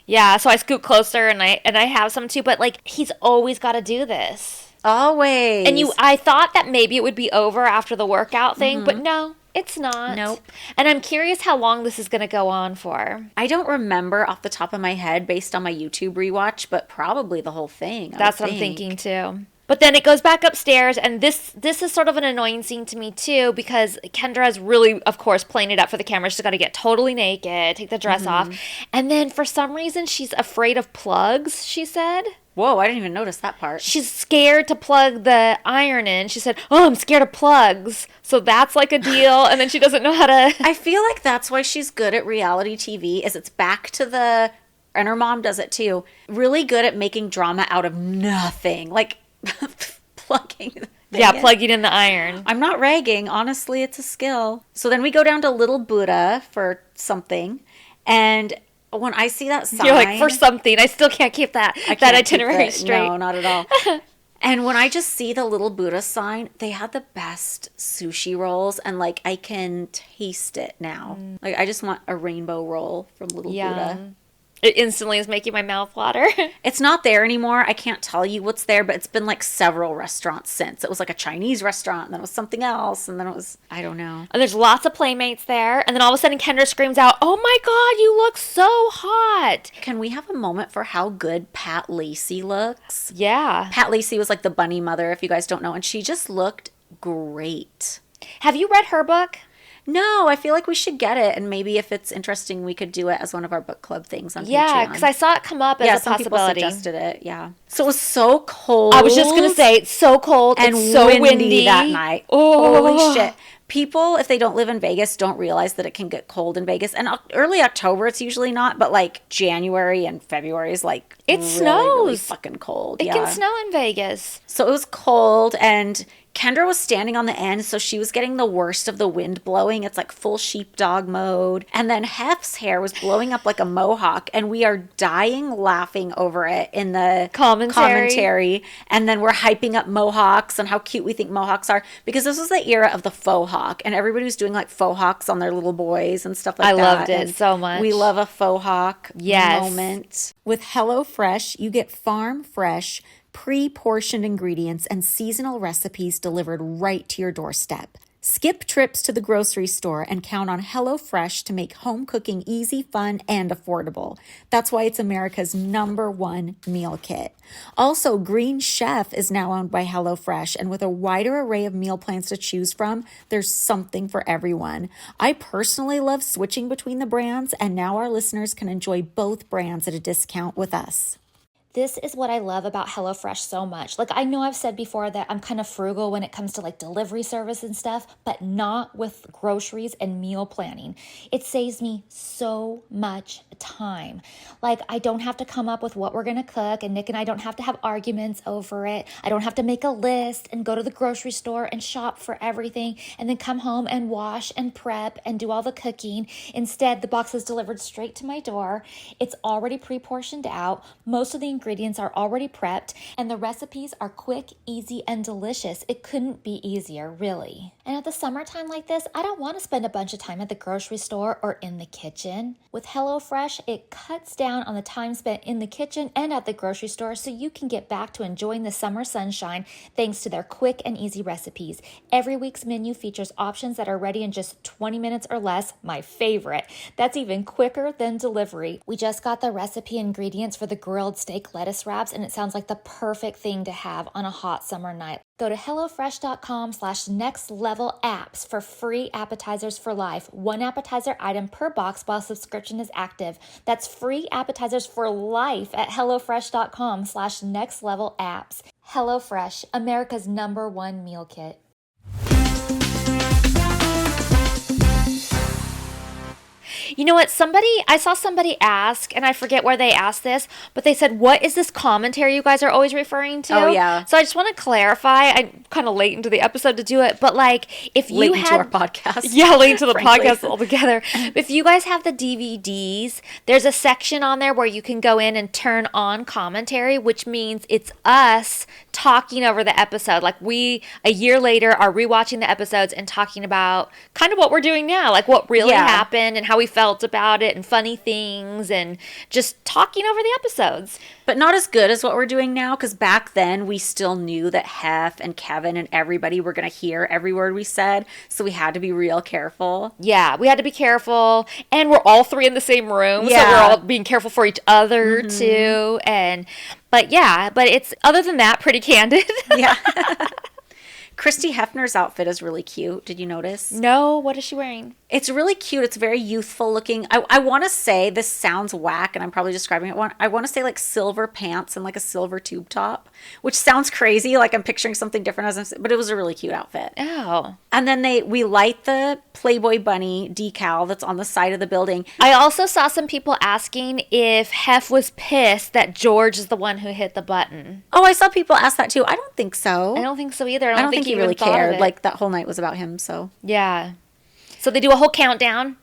Yeah, so I scoot closer and I have some too, but like he's always got to do this. Always. And I thought that maybe it would be over after the workout thing, but no, it's not. Nope. And I'm curious how long this is going to go on for. I don't remember off the top of my head based on my YouTube rewatch, but probably the whole thing. That's what I'm thinking too. But then it goes back upstairs, and this is sort of an annoying scene to me too, because Kendra is really, of course, playing it up for the camera. She's got to get totally naked, take the dress off, and then for some reason she's afraid of plugs. She said. Whoa, I didn't even notice that part. She's scared to plug the iron in. She said, oh, I'm scared of plugs. So that's like a deal. And then she doesn't know how to. I feel like that's why she's good at reality TV, is it's back to the, and her mom does it too, really good at making drama out of nothing. Like plugging the thing Yeah, in. plugging in the iron. I'm not ragging. Honestly, it's a skill. So then we go down to Little Buddha for something. And when I see that sign, You're like, for something. I still can't keep that I can't itinerary keep it. straight. No, not at all. And when I just see the Little Buddha sign, they had the best sushi rolls, and like I can taste it now. Like I just want a rainbow roll from Little Buddha. It instantly is making my mouth water. It's not there anymore. I can't tell you what's there, but it's been like several restaurants since. It was like a Chinese restaurant, and then it was something else, and then it was, I don't know. And there's lots of playmates there. And then all of a sudden Kendra screams out, oh my God, you look so hot. Can we have a moment for how good Pat Lacey looks? Yeah. Pat Lacey was like the bunny mother, if you guys don't know, and she just looked great. Have you read her book? No, I feel like we should get it, and maybe if it's interesting, we could do it as one of our book club things on Patreon. Yeah, because I saw it come up as a some possibility. people suggested it. Yeah, so it was so cold. I was just gonna say it's so cold and it's so windy that night. Oh. Holy shit! People, if they don't live in Vegas, don't realize that it can get cold in Vegas. And early October, it's usually not, but like January and February is like really fucking cold. It can snow in Vegas. So it was cold, and Kendra was standing on the end, so she was getting the worst of the wind blowing. It's like full sheepdog mode. And then Hef's hair was blowing up like a mohawk, and we are dying laughing over it in the commentary. And then we're hyping up mohawks and how cute we think mohawks are, because this was the era of the faux hawk, and everybody was doing like faux hawks on their little boys and stuff like that. I loved it so much. We love a faux hawk yes. moment. With HelloFresh, you get farm fresh, pre-portioned ingredients and seasonal recipes delivered right to your doorstep. Skip trips to the grocery store and count on HelloFresh to make home cooking easy, fun, and affordable. That's why it's America's #1 meal kit. Also, Green Chef is now owned by HelloFresh, and with a wider array of meal plans to choose from, there's something for everyone. I personally love switching between the brands, and now our listeners can enjoy both brands at a discount with us. This is what I love about HelloFresh so much. Like, I know I've said before that I'm kind of frugal when it comes to like delivery service and stuff, but not with groceries and meal planning. It saves me so much time. Like, I don't have to come up with what we're going to cook, and Nick and I don't have to have arguments over it. I don't have to make a list and go to the grocery store and shop for everything and then come home and wash and prep and do all the cooking. Instead, the box is delivered straight to my door. It's already pre-portioned out. Most of the ingredients are already prepped, and the recipes are quick, easy, and delicious. It couldn't be easier, really. And at the summertime like this, I don't want to spend a bunch of time at the grocery store or in the kitchen. With HelloFresh, it cuts down on the time spent in the kitchen and at the grocery store, so you can get back to enjoying the summer sunshine thanks to their quick and easy recipes. Every week's menu features options that are ready in just 20 minutes or less, my favorite. That's even quicker than delivery. We just got the recipe ingredients for the grilled steak lettuce wraps, and it sounds like the perfect thing to have on a hot summer night. Go to HelloFresh.com/nextlevelapps for free appetizers for life. One appetizer item per box while subscription is active. That's free appetizers for life at HelloFresh.com/nextlevelapps. HelloFresh, America's #1 meal kit. You know what? I saw somebody ask, and I forget where they asked this, but they said, what is this commentary you guys are always referring to? Oh, yeah. So I just want to clarify. I'm kind of late into the episode to do it, but like, if you late into our podcast. Yeah, late into the podcast altogether. If you guys have the DVDs, there's a section on there where you can go in and turn on commentary, which means it's us talking over the episode. Like, we, a year later, are rewatching the episodes and talking about kind of what we're doing now, like what really happened and how we felt about it and funny things and just talking over the episodes. But not as good as what we're doing now, because back then we still knew that Hef and Kevin and everybody were going to hear every word we said, so we had to be real careful. Yeah, we had to be careful, and we're all three in the same room, so we're all being careful for each other too. But it's, other than that, pretty candid. Yeah. Christy Hefner's outfit is really cute. Did you notice? No, what is she wearing? It's really cute. It's very youthful looking. I want to say, this sounds whack, and I'm probably describing it wrong. I want to say like silver pants and like a silver tube top, which sounds crazy. Like I'm picturing something different but it was a really cute outfit. Oh. And then we light the Playboy bunny decal that's on the side of the building. I also saw some people asking if Hef was pissed that George is the one who hit the button. Oh, I saw people ask that too. I don't think so. I don't think so either. I don't think he really cared. Like, that whole night was about him, so. Yeah. So they do a whole countdown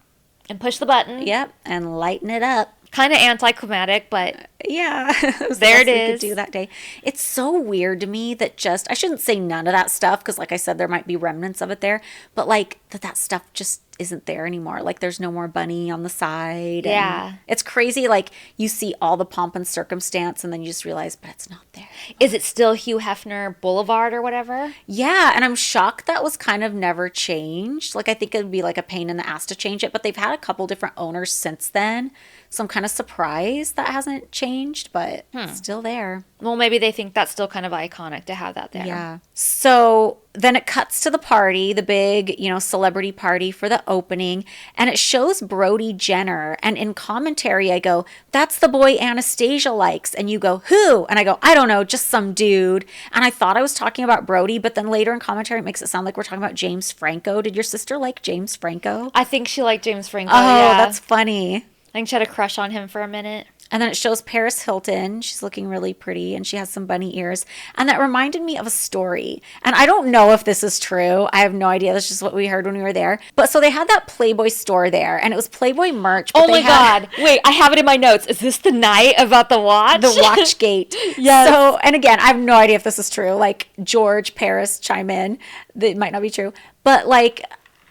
and push the button. Yep, and lighten it up. Kind of anticlimactic, but yeah, there it is. We could do that day. It's so weird to me that I shouldn't say none of that stuff, because like I said, there might be remnants of it there, but like that stuff just isn't there anymore. Like, there's no more bunny on the side. Yeah. It's crazy. Like, you see all the pomp and circumstance, and then you just realize, but it's not there. Is it still Hugh Hefner Boulevard or whatever? Yeah, and I'm shocked that was kind of never changed. Like, I think it would be like a pain in the ass to change it, but they've had a couple different owners since then. So I'm kind of surprised that hasn't changed, but it's still there. Well, maybe they think that's still kind of iconic to have that there. Yeah. So then it cuts to the party, the big, celebrity party for the opening, and it shows Brody Jenner. And in commentary, I go, "That's the boy Anastasia likes." And you go, "Who?" And I go, "I don't know, just some dude." And I thought I was talking about Brody, but then later in commentary, it makes it sound like we're talking about James Franco. Did your sister like James Franco? I think she liked James Franco. Oh, yeah. that's funny. I think she had a crush on him for a minute. And then it shows Paris Hilton. She's looking really pretty and she has some bunny ears. And that reminded me of a story. And I don't know if this is true. I have no idea. That's just what we heard when we were there. But so they had that Playboy store there and it was Playboy merch. Oh my God. Wait, I have it in my notes. Is this the night about the watch? The watch gate. Yes. So, and again, I have no idea if this is true. Like George, Paris, chime in. It might not be true. But like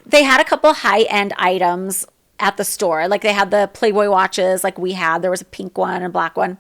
they had a couple high-end items at the store. Like they had the Playboy watches like we had. There was a pink one and a black one.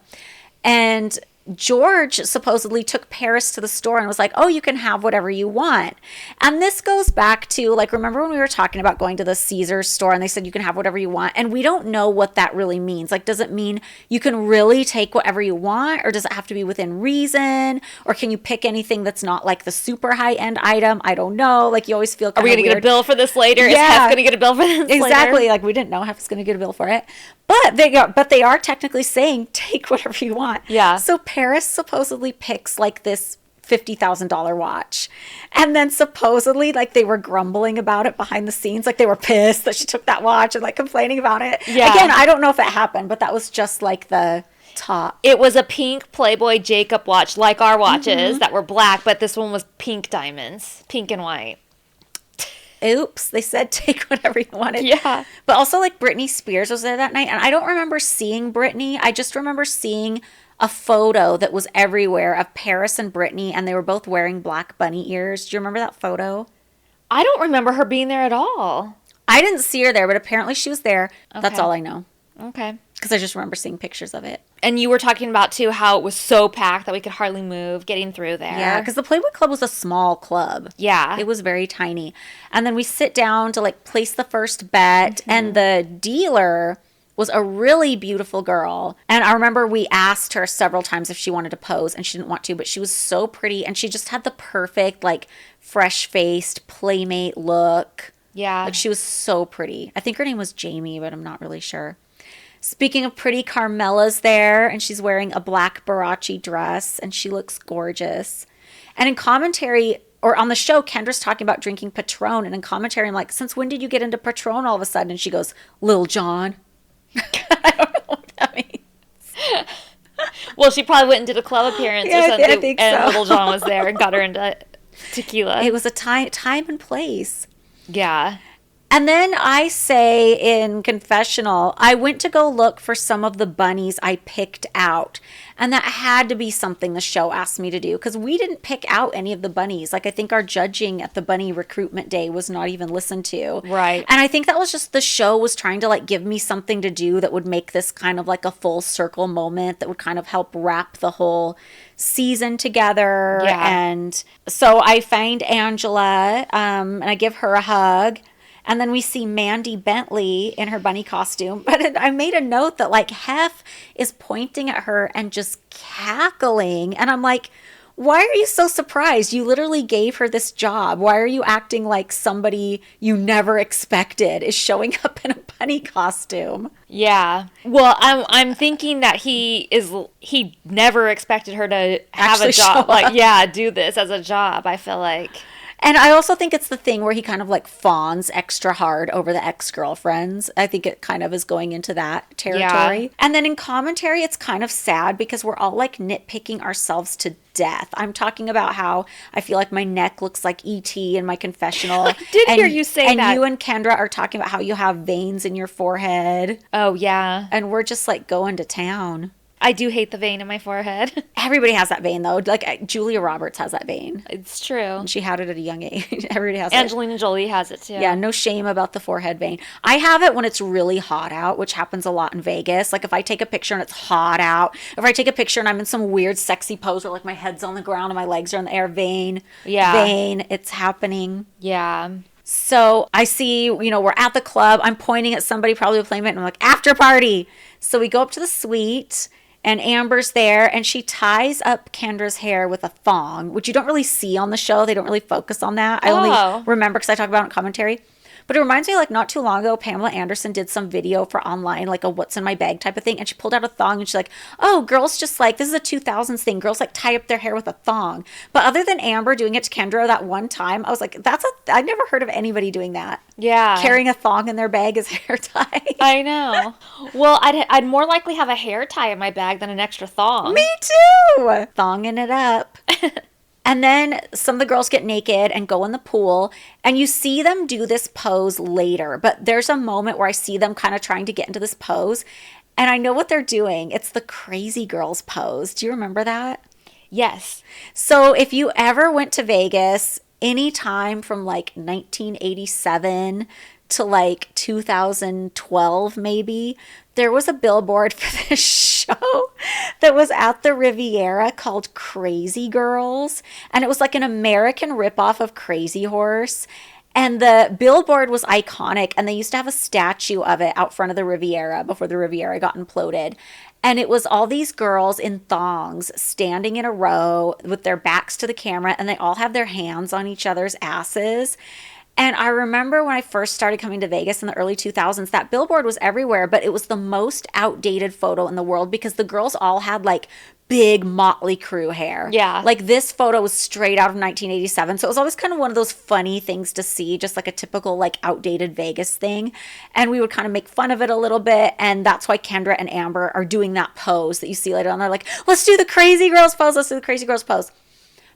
And George supposedly took Paris to the store and was like, "Oh, you can have whatever you want." And this goes back to, like, remember when we were talking about going to the Caesars store and they said you can have whatever you want? And we don't know what that really means. Like, does it mean you can really take whatever you want, or does it have to be within reason? Or can you pick anything that's not like the super high-end item? I don't know. Like, you always feel kind Are we going to get a bill for this later? Yeah. Is Hef going to get a bill for this later? Exactly. Like, we didn't know Hef's going to get a bill for it. But they are technically saying take whatever you want. Yeah. So Paris supposedly picks like this $50,000 watch. And then supposedly like they were grumbling about it behind the scenes. Like they were pissed that she took that watch and like complaining about it. Yeah. Again, I don't know if it happened, but that was just like the top. It was a pink Playboy Jacob watch, like our watches that were black, but this one was pink diamonds, pink and white. Oops, they said take whatever you wanted. Yeah. But also like Britney Spears was there that night. And I don't remember seeing Britney. I just remember seeing a photo that was everywhere of Paris and Britney. And they were both wearing black bunny ears. Do you remember that photo? I don't remember her being there at all. I didn't see her there, but apparently she was there. Okay. That's all I know. Okay. Because I just remember seeing pictures of it. And you were talking about, too, how it was so packed that we could hardly move getting through there. Yeah, because the Playboy Club was a small club. Yeah. It was very tiny. And then we sit down to like place the first bet. And the dealer was a really beautiful girl. And I remember we asked her several times if she wanted to pose, and she didn't want to, but she was so pretty. And she just had the perfect, like, fresh-faced playmate look. Yeah. Like, she was so pretty. I think her name was Jamie, but I'm not really sure. Speaking of pretty, Carmela's there, and she's wearing a black Barachi dress, and she looks gorgeous. And in commentary, or on the show, Kendra's talking about drinking Patron, and in commentary, I'm like, "Since when did you get into Patron all of a sudden?" And she goes, "Lil Jon." I don't know what that means. Well, she probably went and did a club appearance or something, I think and so. Little John was there and got her into tequila. It was a time and place. Yeah. And then I say in confessional, I went to go look for some of the bunnies I picked out. And that had to be something the show asked me to do, because we didn't pick out any of the bunnies. Like, I think our judging at the bunny recruitment day was not even listened to. Right. And I think that was just the show was trying to like give me something to do that would make this kind of like a full circle moment that would kind of help wrap the whole season together. Yeah. And so I find Angela and I give her a hug. And then we see Mandy Bentley in her bunny costume. But I made a note that like Hef is pointing at her and just cackling. And I'm like, why are you so surprised? You literally gave her this job. Why are you acting like somebody you never expected is showing up in a bunny costume? Yeah. Well, I'm thinking that he never expected her to have Actually a job. show up. Like, yeah, do this as a job, I feel like. And I also think it's the thing where he kind of like fawns extra hard over the ex-girlfriends. I think it kind of is going into that territory. Yeah. And then in commentary, it's kind of sad because we're all like nitpicking ourselves to death. I'm talking about how I feel like my neck looks like E.T. in my confessional. I did hear you say that. And you and Kendra are talking about how you have veins in your forehead. Oh, yeah. And we're just like going to town. I do hate the vein in my forehead. Everybody has that vein, though. Like, Julia Roberts has that vein. It's true. And she had it at a young age. Everybody has it. Angelina Jolie has it, too. Yeah, no shame about the forehead vein. I have it when it's really hot out, which happens a lot in Vegas. Like, if I take a picture and it's hot out, if I take a picture and I'm in some weird, sexy pose where, like, my head's on the ground and my legs are in the air, vein, Yeah. vein, it's happening. Yeah. So I see, we're at the club. I'm pointing at somebody, probably a playmate, and I'm like, after party. So we go up to the suite, and Amber's there, and she ties up Kendra's hair with a thong, which you don't really see on the show. They don't really focus on that. I only remember because I talk about it in commentary. But it reminds me, like, not too long ago, Pamela Anderson did some video for online, like a what's in my bag type of thing. And she pulled out a thong and she's like, oh, girls just like, this is a 2000s thing. Girls like tie up their hair with a thong. But other than Amber doing it to Kendra that one time, I was like, I've never heard of anybody doing that. Yeah. Carrying a thong in their bag as hair tie. I know. Well, I'd more likely have a hair tie in my bag than an extra thong. Me too. Thonging it up. And then some of the girls get naked and go in the pool, and you see them do this pose later. But there's a moment where I see them kind of trying to get into this pose, and I know what they're doing. It's the crazy girls pose. Do you remember that? Yes. So if you ever went to Vegas anytime from like 1987 to like 2012 maybe, there was a billboard for this show that was at the Riviera called Crazy Girls. And it was like an American ripoff of Crazy Horse. And the billboard was iconic. And they used to have a statue of it out front of the Riviera before the Riviera got imploded. And it was all these girls in thongs standing in a row with their backs to the camera. And they all have their hands on each other's asses. And I remember when I first started coming to Vegas in the early 2000s, that billboard was everywhere, but it was the most outdated photo in the world because the girls all had like big Motley Crue hair. Yeah. Like this photo was straight out of 1987. So it was always kind of one of those funny things to see, just like a typical like outdated Vegas thing. And we would kind of make fun of it a little bit. And that's why Kendra and Amber are doing that pose that you see later on. They're like, let's do the crazy girls pose. Let's do the crazy girls pose.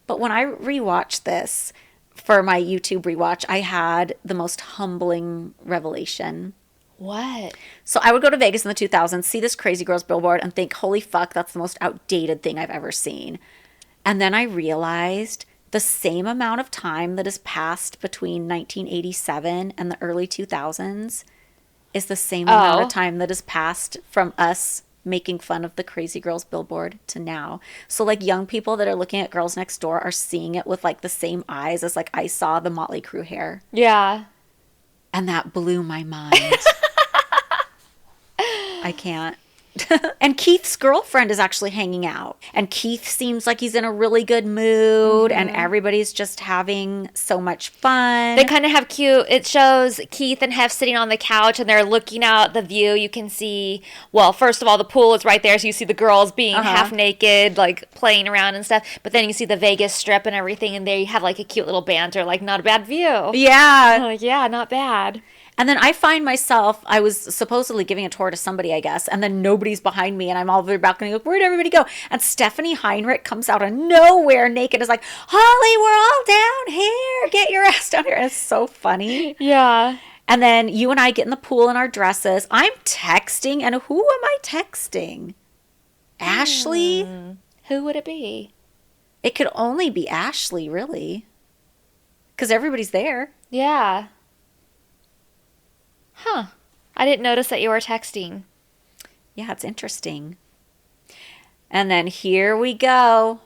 But when I rewatched this, for my YouTube rewatch, I had the most humbling revelation. What? So I would go to Vegas in the 2000s, see this Crazy Girls billboard, and think, holy fuck, that's the most outdated thing I've ever seen. And then I realized the same amount of time that has passed between 1987 and the early 2000s is the same amount of time that has passed from us making fun of the Crazy Girls billboard to now. So like young people that are looking at Girls Next Door are seeing it with like the same eyes as like I saw the Motley Crue hair. Yeah. And that blew my mind. I can't. And Keith's girlfriend is actually hanging out. And Keith seems like he's in a really good mood. And everybody's just having so much fun. They kind of have cute. It shows Keith and Hef sitting on the couch and they're looking out the view. You can see, well, first of all, the pool is right there. So you see the girls being half naked, like playing around and stuff. But then you see the Vegas Strip and everything. And there you have like a cute little banter, like not a bad view. Yeah. Yeah, not bad. And then I find myself, I was supposedly giving a tour to somebody, I guess, and then nobody's behind me, and I'm all over the balcony, like, where'd everybody go? And Stephanie Heinrich comes out of nowhere naked, is like, Holly, we're all down here. Get your ass down here. And it's so funny. Yeah. And then you and I get in the pool in our dresses. I'm texting, and who am I texting? Ashley? Who would it be? It could only be Ashley, really. Because everybody's there. Yeah. Huh. I didn't notice that you were texting. Yeah, it's interesting. And then here we go.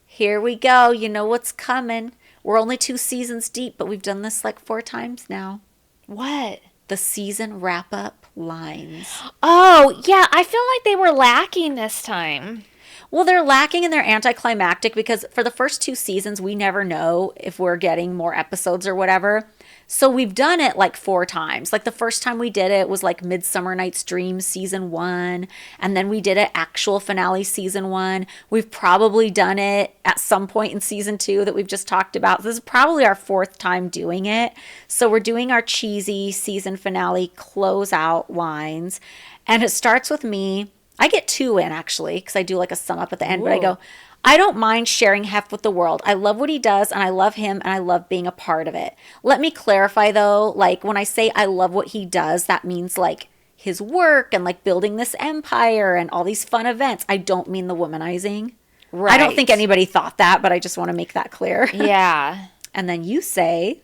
Here we go. You know what's coming. We're only 2 seasons deep, but we've done this like 4 times now. What? The season wrap-up lines. Oh, yeah. I feel like they were lacking this time. Well, they're lacking and they're anticlimactic because for the first 2 seasons, we never know if we're getting more episodes or whatever. So we've done it like 4 times. Like the first time we did it was like Midsummer Night's Dream season 1. And then we did it actual finale season 1. We've probably done it at some point in season 2 that we've just talked about. This is probably our 4th time doing it. So we're doing our cheesy season finale closeout lines. And it starts with me. I get 2 in actually because I do like a sum up at the end. Ooh. But I go, I don't mind sharing Hef with the world. I love what he does and I love him and I love being a part of it. Let me clarify though, like when I say I love what he does, that means like his work and like building this empire and all these fun events. I don't mean the womanizing. Right. I don't think anybody thought that, but I just want to make that clear. Yeah. And then you say...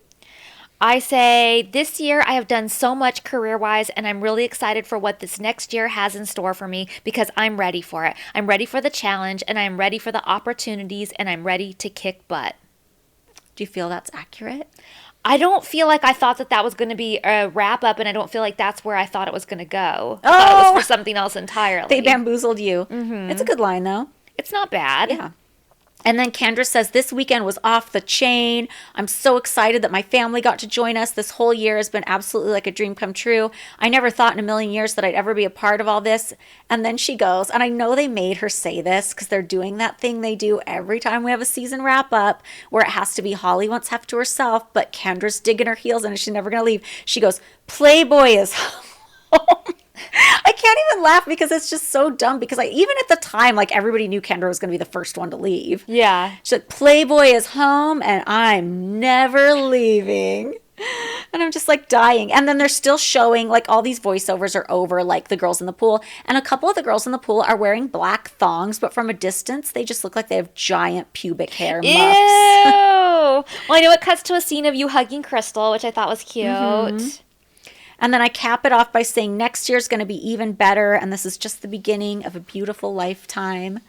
I say, this year I have done so much career-wise, and I'm really excited for what this next year has in store for me because I'm ready for it. I'm ready for the challenge, and I'm ready for the opportunities, and I'm ready to kick butt. Do you feel that's accurate? I don't feel like I thought that was going to be a wrap up, and I don't feel like that's where I thought it was going to go. I thought it was for something else entirely. They bamboozled you. It's a good line, though. It's not bad. Yeah. And then Kendra says, this weekend was off the chain. I'm so excited that my family got to join us. This whole year has been absolutely like a dream come true. I never thought in a million years that I'd ever be a part of all this. And then she goes, and I know they made her say this because they're doing that thing they do every time we have a season wrap up where it has to be Holly wants Hef to herself, but Kendra's digging her heels and she's never going to leave. She goes, Playboy is home. I can't even laugh because it's just so dumb because even at the time, like everybody knew Kendra was going to be the first one to leave. Yeah. She's like, Playboy is home and I'm never leaving. And I'm just like dying. And then they're still showing like all these voiceovers are over like the girls in the pool. And a couple of the girls in the pool are wearing black thongs, but from a distance, they just look like they have giant pubic hair muffs. Ew. Well, I know it cuts to a scene of you hugging Crystal, which I thought was cute. And then I cap it off by saying next year's going to be even better. And this is just the beginning of a beautiful lifetime.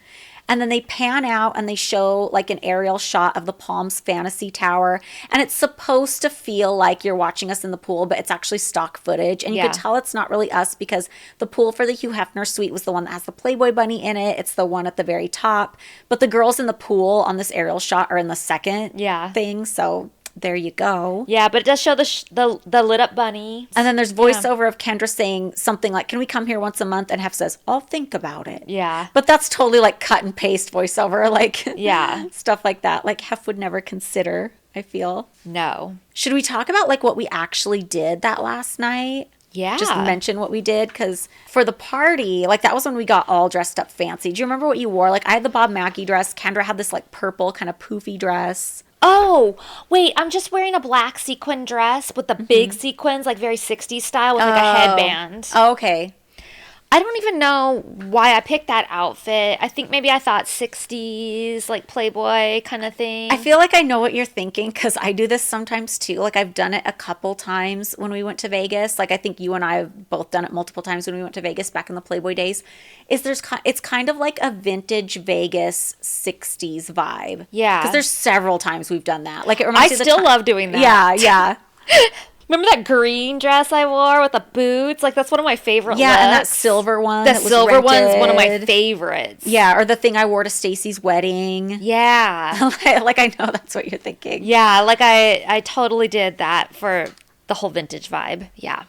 And then they pan out and they show like an aerial shot of the Palms Fantasy Tower. And it's supposed to feel like you're watching us in the pool, but it's actually stock footage. And you can tell it's not really us because the pool for the Hugh Hefner suite was the one that has the Playboy bunny in it. It's the one at the very top. But the girls in the pool on this aerial shot are in the second thing. So there you go. Yeah, but it does show the lit up bunny. And then there's voiceover of Kendra saying something like, can we come here once a month? And Hef says, I'll think about it. Yeah. But that's totally like cut and paste voiceover, like yeah, stuff like that. Like Hef would never consider, I feel. No. Should we talk about like what we actually did that last night? Yeah. Just mention what we did because for the party, like that was when we got all dressed up fancy. Do you remember what you wore? Like I had the Bob Mackie dress. Kendra had this like purple kind of poofy dress. Oh, wait, I'm just wearing a black sequin dress with the big sequins, like very 60s style with like a headband. Oh, okay. I don't even know why I picked that outfit. I think maybe I thought 60s, like Playboy kind of thing. I feel like I know what you're thinking because I do this sometimes too. Like I've done it a couple times when we went to Vegas. Like I think you and I have both done it multiple times when we went to Vegas back in the Playboy days. It's kind of like a vintage Vegas 60s vibe. Yeah. Because there's several times we've done that. Like it reminds me of the still love doing that. Yeah. Remember that green dress I wore with the boots? Like, that's one of my favorite looks. And that silver one. The silver one's one of my favorites. Yeah, or the thing I wore to Stacy's wedding. Yeah. Like, I know that's what you're thinking. Yeah, like I totally did that for the whole vintage vibe. Yeah.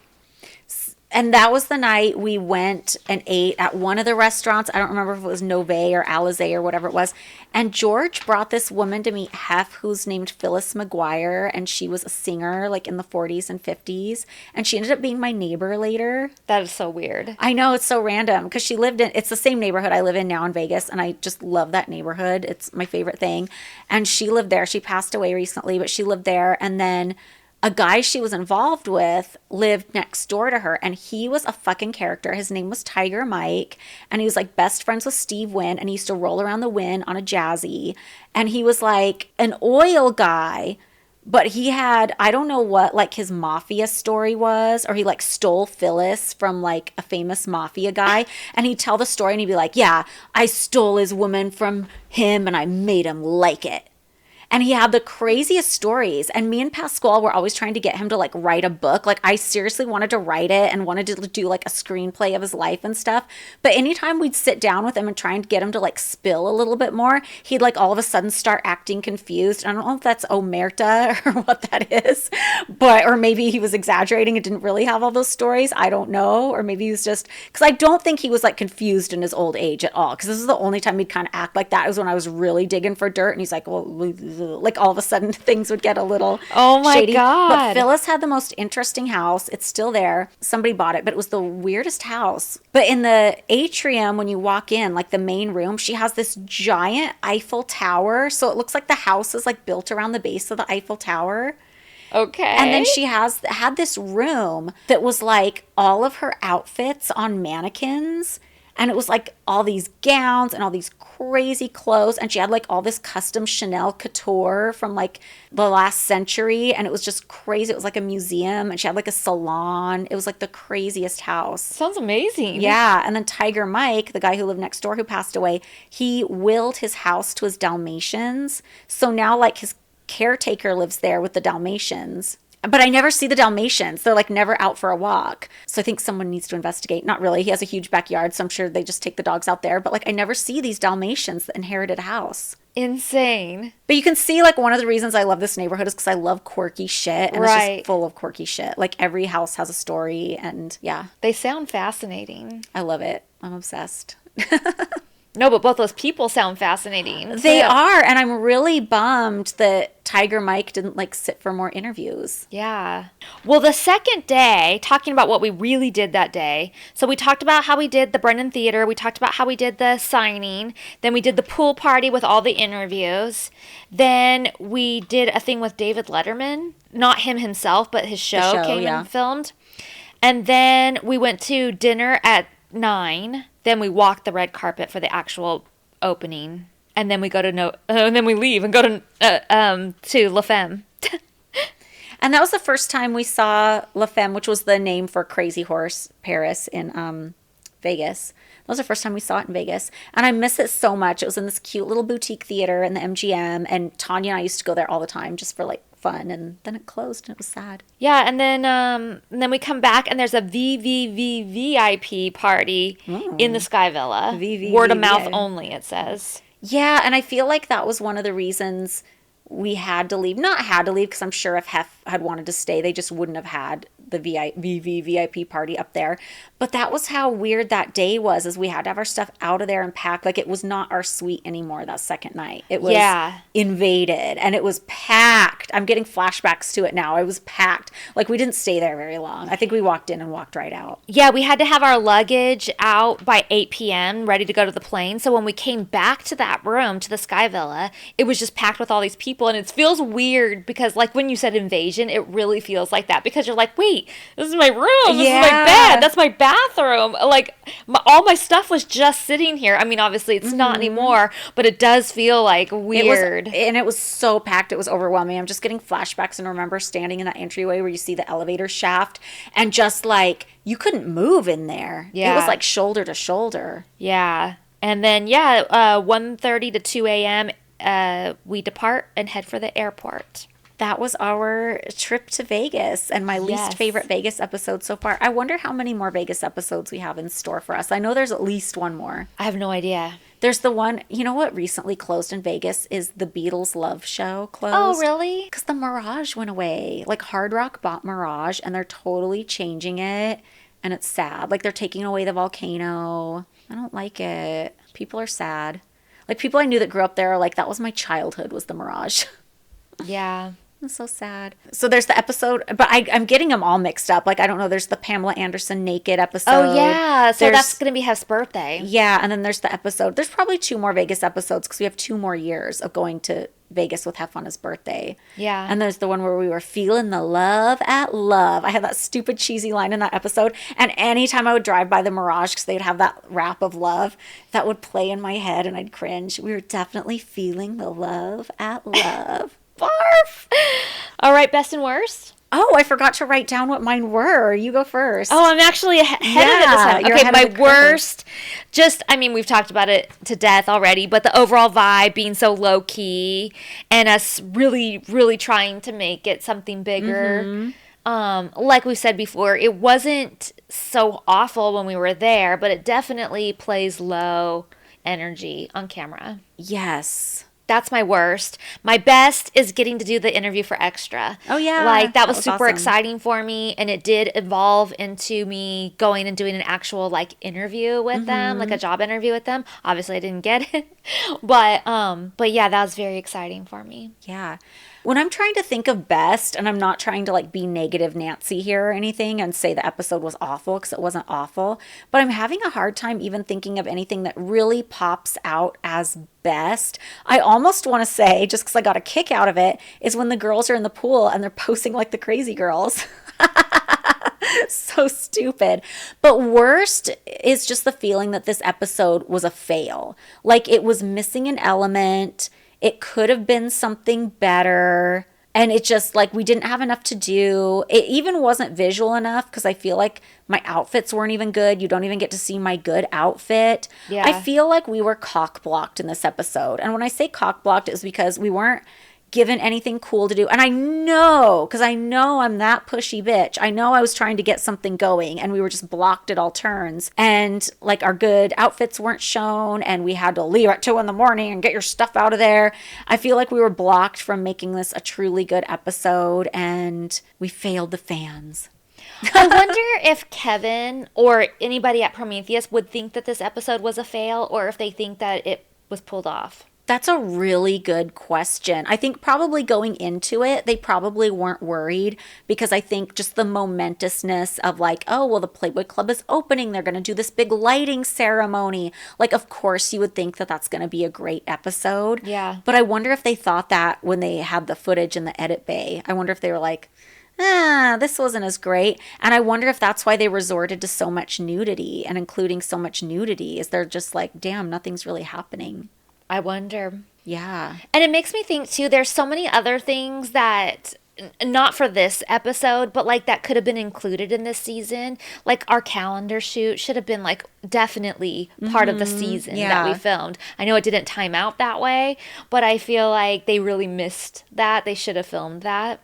And that was the night we went and ate at one of the restaurants. I don't remember if it was Nove or Alizé or whatever it was. And George brought this woman to meet Hef, who's named Phyllis McGuire. And she was a singer like in the 40s and 50s. And she ended up being my neighbor later. That is so weird. I know, it's so random because she lived in, it's the same neighborhood I live in now in Vegas. And I just love that neighborhood. It's my favorite thing. And she lived there. She passed away recently, but she lived there. And then a guy she was involved with lived next door to her, and he was a fucking character. His name was Tiger Mike, and he was like best friends with Steve Wynn, and he used to roll around the Wynn on a Jazzy, and he was like an oil guy, but he had, I don't know what like his mafia story was, or he like stole Phyllis from like a famous mafia guy, and he'd tell the story and he'd be like, yeah, I stole his woman from him and I made him like it. And he had the craziest stories. And me and Pasquale were always trying to get him to like write a book. Like I seriously wanted to write it and wanted to do like a screenplay of his life and stuff. But anytime we'd sit down with him and try and get him to like spill a little bit more, he'd like all of a sudden start acting confused. I don't know if that's omerta or what that is, or maybe he was exaggerating and didn't really have all those stories. I don't know. Or maybe he was just, because I don't think he was like confused in his old age at all. Because this is the only time he'd kind of act like that. It was when I was really digging for dirt. And he's like, well, like all of a sudden things would get a little shady. God. But Phyllis had the most interesting house. It's still there. Somebody bought it, but it was the weirdest house. But in the atrium, when you walk in, like the main room, she has this giant Eiffel Tower. So it looks like the house is like built around the base of the Eiffel Tower. Okay. And then she had this room that was like all of her outfits on mannequins. And it was like all these gowns and all these crazy clothes. And she had like all this custom Chanel couture from like the last century. And it was just crazy. It was like a museum. And she had like a salon. It was like the craziest house. Sounds amazing. Yeah. And then Tiger Mike, the guy who lived next door who passed away, he willed his house to his Dalmatians. So now like his caretaker lives there with the Dalmatians. But I never see the Dalmatians. They're like never out for a walk. So I think someone needs to investigate. Not really. He has a huge backyard, so I'm sure they just take the dogs out there. But like I never see these Dalmatians that inherited a house. Insane. But you can see like one of the reasons I love this neighborhood is because I love quirky shit. And it's Right. just full of quirky shit. Like every house has a story. And yeah, They sound fascinating. I love it. I'm obsessed. No, but both those people sound fascinating. They are. And I'm really bummed that Tiger Mike didn't like sit for more interviews. Yeah. Well, the second day, talking about what we really did that day. So we talked about how we did the Brennan Theater. We talked about how we did the signing. Then we did the pool party with all the interviews. Then we did a thing with David Letterman. Not him himself, but his show came and filmed. And then we went to dinner at 9. Then we walked the red carpet for the actual opening. And then we go to and then we leave and go to La Femme. And that was the first time we saw La Femme, which was the name for Crazy Horse Paris in Vegas. That was the first time we saw it in Vegas. And I miss it so much. It was in this cute little boutique theater in the MGM. And Tanya and I used to go there all the time just for like fun. And then it closed and it was sad. Yeah, and then we come back and there's a VVVVIP party in the Sky Villa. VVVVIP. Word of mouth only, it says. Yeah, and I feel like that was one of the reasons we had to leave. Not had to leave, because I'm sure if Hef had wanted to stay, they just wouldn't have had the VVVIP party up there. But that was how weird that day was, is we had to have our stuff out of there and packed. Like, it was not our suite anymore that second night. It was invaded, and it was packed. I'm getting flashbacks to it now. It was packed. Like, we didn't stay there very long. I think we walked in and walked right out. Yeah, we had to have our luggage out by 8 p.m., ready to go to the plane. So when we came back to that room, to the Sky Villa, it was just packed with all these people. And it feels weird because, like, when you said invasion, it really feels like that. Because you're like, wait, this is my room. This is my bed. That's my bathroom. Like, all my stuff was just sitting here. I mean, obviously, it's not anymore, but it does feel, like, weird. It was so packed. It was overwhelming. I'm just getting flashbacks and remember standing in that entryway where you see the elevator shaft and just, like, you couldn't move in there. Yeah. It was, like, shoulder to shoulder. Yeah. And then, 1:30 to 2 a.m., we depart and head for the airport. That was our trip to Vegas and my least favorite Vegas episode so far. I wonder how many more Vegas episodes we have in store for us. I know there's at least one more. I have no idea. There's the one, you know what recently closed in Vegas is the Beatles Love Show closed. Oh, really? Because the Mirage went away. Like, Hard Rock bought Mirage and they're totally changing it. And it's sad. Like, they're taking away the volcano. I don't like it. People are sad. Like, people I knew that grew up there are like, that was my childhood, was the Mirage. Yeah. It's so sad. So there's the episode, but I'm getting them all mixed up. Like, I don't know. There's the Pamela Anderson naked episode. Oh, yeah. So that's that's going to be Hef's birthday. Yeah. And then there's the episode. There's probably 2 more Vegas episodes because we have 2 more years of going to Vegas with Hef on his birthday. Yeah. And there's the one where we were feeling the love at love. I had that stupid cheesy line in that episode. And anytime I would drive by the Mirage, because they'd have that rap of love, that would play in my head and I'd cringe. We were definitely feeling the love at love. Barf! All right, best and worst? Oh, I forgot to write down what mine were. You go first. Oh, I'm actually ahead of it this time. you're Okay, ahead my of the curve. worst, we've talked about it to death already, but the overall vibe being so low-key and us really, really trying to make it something bigger. Like we said before, it wasn't so awful when we were there, but it definitely plays low energy on camera. Yes. That's my worst. My best is getting to do the interview for Extra. Oh, yeah. Like, that was super awesome. exciting for me, and it did evolve into me going and doing an actual, like, interview with them, like a job interview with them. Obviously, I didn't get it. But yeah, that was very exciting for me. Yeah. When I'm trying to think of best, and I'm not trying to like be negative Nancy here or anything and say the episode was awful, because it wasn't awful, but I'm having a hard time even thinking of anything that really pops out as best. I almost want to say, just because I got a kick out of it, is when the girls are in the pool and they're posing like the crazy girls. So stupid. But worst is just the feeling that this episode was a fail. Like, it was missing an element. It could have been something better. And it just, like, we didn't have enough to do. It even wasn't visual enough because I feel like my outfits weren't even good. You don't even get to see my good outfit. Yeah. I feel like we were cock-blocked in this episode. And when I say cock-blocked, it's because we weren't given anything cool to do. And I know, because I know I'm that pushy bitch. I know I was trying to get something going and we were just blocked at all turns. And like our good outfits weren't shown and we had to leave at 2 a.m. and get your stuff out of there. I feel like we were blocked from making this a truly good episode and we failed the fans. I wonder if Kevin or anybody at Prometheus would think that this episode was a fail or if they think that it was pulled off. That's a really good question. I think probably going into it, they probably weren't worried because I think just the momentousness of like, oh, well, the Playboy Club is opening. They're going to do this big lighting ceremony. Like, of course, you would think that that's going to be a great episode. Yeah. But I wonder if they thought that when they had the footage in the edit bay. I wonder if they were like, this wasn't as great. And I wonder if that's why they resorted to so much nudity and including so much nudity is they're just like, damn, nothing's really happening. I wonder. Yeah. And it makes me think, too, there's so many other things that, not for this episode, but like that could have been included in this season. Like our calendar shoot should have been like definitely part of the season that we filmed. I know it didn't time out that way, but I feel like they really missed that. They should have filmed that.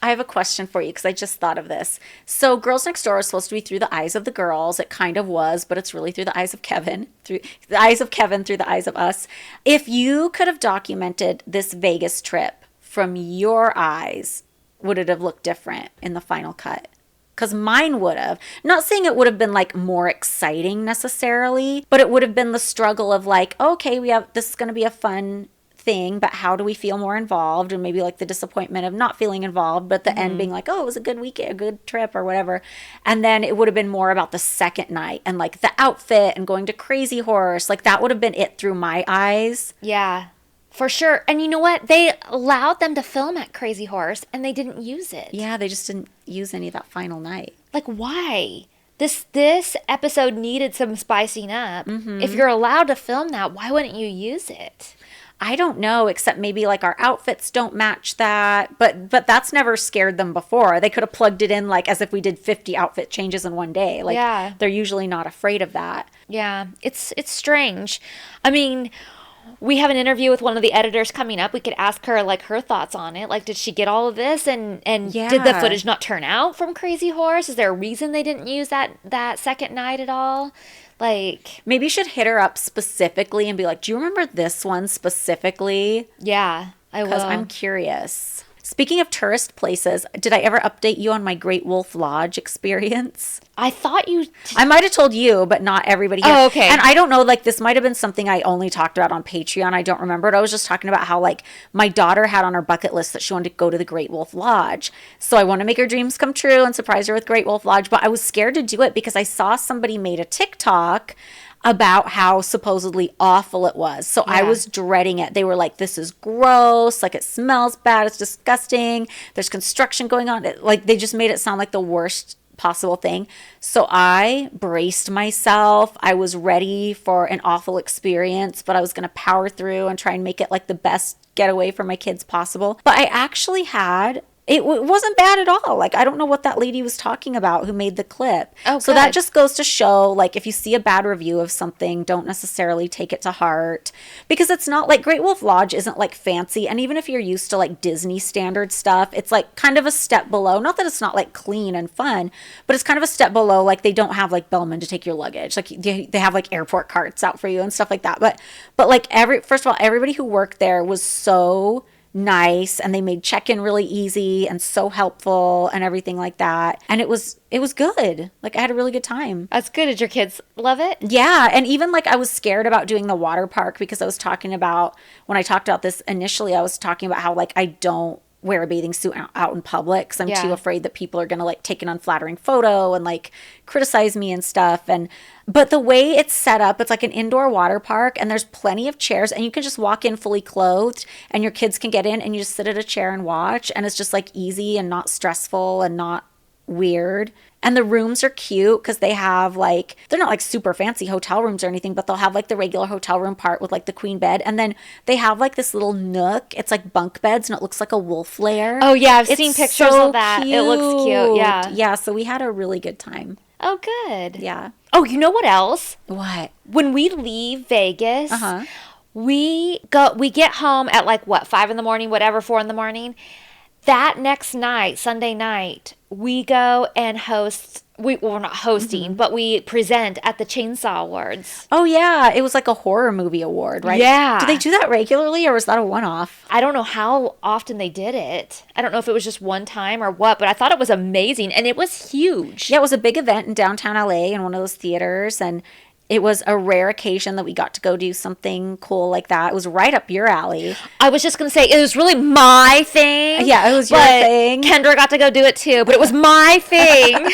I have a question for you because I just thought of this. So Girls Next Door is supposed to be through the eyes of the girls. It kind of was, but it's really through the eyes of Kevin, through the eyes of us. If you could have documented this Vegas trip from your eyes, would it have looked different in the final cut? Because mine would have. Not saying it would have been like more exciting necessarily, but it would have been the struggle of like, okay, this is going to be a fun thing, but how do we feel more involved? And maybe like the disappointment of not feeling involved, but the end being like, oh, it was a good weekend, a good trip or whatever. And then it would have been more about the second night and like the outfit and going to Crazy Horse. Like that would have been it through my eyes. Yeah, for sure. And you know what? They allowed them to film at Crazy Horse and they didn't use it. Yeah, they just didn't use any that final night. Like, why? This episode needed some spicing up. If you're allowed to film that, why wouldn't you use it? I don't know, except maybe like our outfits don't match that. But that's never scared them before. They could have plugged it in like as if we did 50 outfit changes in one day. Like they're usually not afraid of that. Yeah, it's strange. I mean, we have an interview with one of the editors coming up. We could ask her like her thoughts on it. Like, did she get all of this? And did the footage not turn out from Crazy Horse? Is there a reason they didn't use that second night at all? Like, maybe you should hit her up specifically and be like, do you remember this one specifically? Yeah, I will. Because I'm curious. Speaking of tourist places, did I ever update you on my Great Wolf Lodge experience? I thought you... I might have told you, but not everybody here. Oh, okay. And I don't know, like, this might have been something I only talked about on Patreon. I don't remember it. I was just talking about how, like, my daughter had on her bucket list that she wanted to go to the Great Wolf Lodge. So I want to make her dreams come true and surprise her with Great Wolf Lodge. But I was scared to do it because I saw somebody made a TikTok about how supposedly awful it was. So I was dreading it. They were like, this is gross. Like, it smells bad. It's disgusting. There's construction going on. Like, they just made it sound like the worst possible thing. So I braced myself. I was ready for an awful experience, but I was going to power through and try and make it like the best getaway for my kids possible. But I actually had... It wasn't bad at all. Like, I don't know what that lady was talking about who made the clip. Oh, so that just goes to show, like, if you see a bad review of something, don't necessarily take it to heart. Because it's not, like, Great Wolf Lodge isn't, like, fancy. And even if you're used to, like, Disney standard stuff, it's, like, kind of a step below. Not that it's not, like, clean and fun, but it's kind of a step below. Like, they don't have, like, bellman to take your luggage. Like, they have, like, airport carts out for you and stuff like that. But like, first of all, everybody who worked there was so nice, and they made check-in really easy and so helpful and everything like that. And it was good. Like, I had a really good time. That's good. Did your kids love it? Yeah. And even like I was scared about doing the water park because I was talking about, when I talked about this initially, I was talking about how like I don't wear a bathing suit out in public because I'm too afraid that people are going to like take an unflattering photo and like criticize me and stuff. But the way it's set up, it's like an indoor water park and there's plenty of chairs and you can just walk in fully clothed and your kids can get in and you just sit at a chair and watch, and it's just like easy and not stressful and not weird. And the rooms are cute because they have like, they're not like super fancy hotel rooms or anything, but they'll have like the regular hotel room part with like the queen bed. And then they have like this little nook. It's like bunk beds and it looks like a wolf lair. Oh yeah, I've seen pictures of that. Cute. It looks cute. Yeah. Yeah, so we had a really good time. Oh, good. Yeah. Oh, you know what else? What? When we leave Vegas, We get home at like what, 5 in the morning, whatever, 4 in the morning. That next night, Sunday night, we go and host. We're not hosting, but we present at the Chainsaw Awards. Oh, yeah. It was like a horror movie award, right? Yeah. Do they do that regularly, or was that a one-off? I don't know how often they did it. I don't know if it was just one time or what, but I thought it was amazing, and it was huge. Yeah, it was a big event in downtown LA in one of those theaters, and it was a rare occasion that we got to go do something cool like that. It was right up your alley. I was just going to say, it was really my thing. Yeah, it was your thing. Kendra got to go do it too, but it was my thing.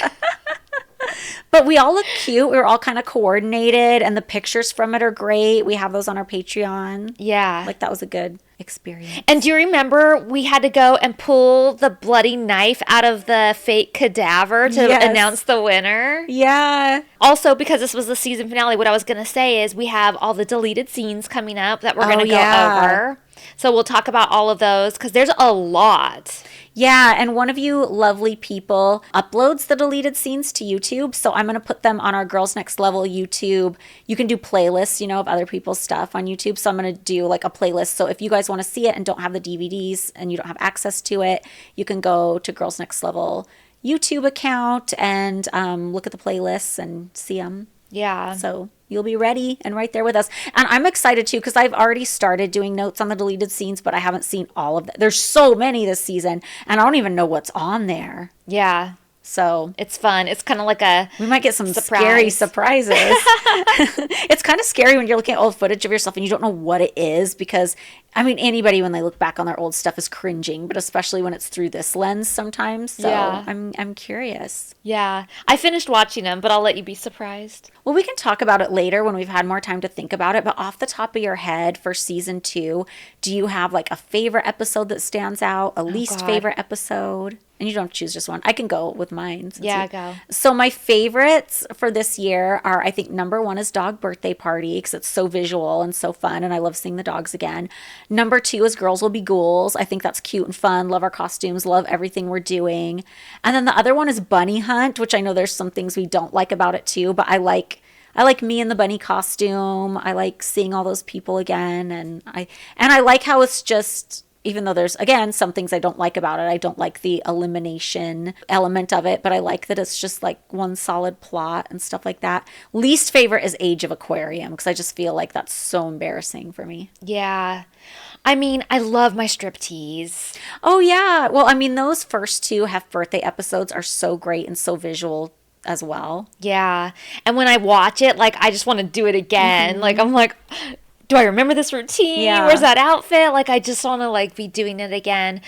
But we all look cute. We were all kind of coordinated, and the pictures from it are great. We have those on our Patreon. Yeah. Like, that was a good experience. And do you remember we had to go and pull the bloody knife out of the fake cadaver to announce the winner? Yeah. Also, because this was the season finale, what I was going to say is we have all the deleted scenes coming up that we're going to go over. So we'll talk about all of those because there's a lot. Yeah, and one of you lovely people uploads the deleted scenes to YouTube, so I'm going to put them on our Girls Next Level YouTube. You can do playlists, of other people's stuff on YouTube, so I'm going to do like a playlist. So if you guys want to see it and don't have the DVDs and you don't have access to it, you can go to Girls Next Level YouTube account and look at the playlists and see them. Yeah. So you'll be ready and right there with us. And I'm excited too because I've already started doing notes on the deleted scenes, but I haven't seen all of them. There's so many this season, and I don't even know what's on there. Yeah. So it's fun. It's kind of like we might get some scary surprises. It's kind of scary when you're looking at old footage of yourself and you don't know what it is because, I mean, anybody when they look back on their old stuff is cringing, but especially when it's through this lens sometimes. So I'm curious. Yeah. I finished watching them, but I'll let you be surprised. Well, we can talk about it later when we've had more time to think about it, but off the top of your head for season 2, do you have like a favorite episode that stands out, a least favorite episode? And you don't choose just one. I can go with mine. Yeah, go. So my favorites for this year are, I think, number 1 is Dog Birthday Party because it's so visual and so fun, and I love seeing the dogs again. Number 2 is Girls Will Be Ghouls. I think that's cute and fun. Love our costumes. Love everything we're doing. And then the other one is Bunny Hunt, which I know there's some things we don't like about it too, but I like me in the bunny costume. I like seeing all those people again, and I like how it's just, even though there's, again, some things I don't like about it. I don't like the elimination element of it, but I like that it's just like one solid plot and stuff like that. Least favorite is Age of Aquarium because I just feel like that's so embarrassing for me. Yeah. I mean, I love my striptease. Oh, yeah. Well, I mean, those first 2 Have Birthday episodes are so great and so visual as well. Yeah. And when I watch it, like, I just want to do it again. Mm-hmm. Like, I'm like, do I remember this routine? Yeah. Where's that outfit? Like, I just want to, like, be doing it again.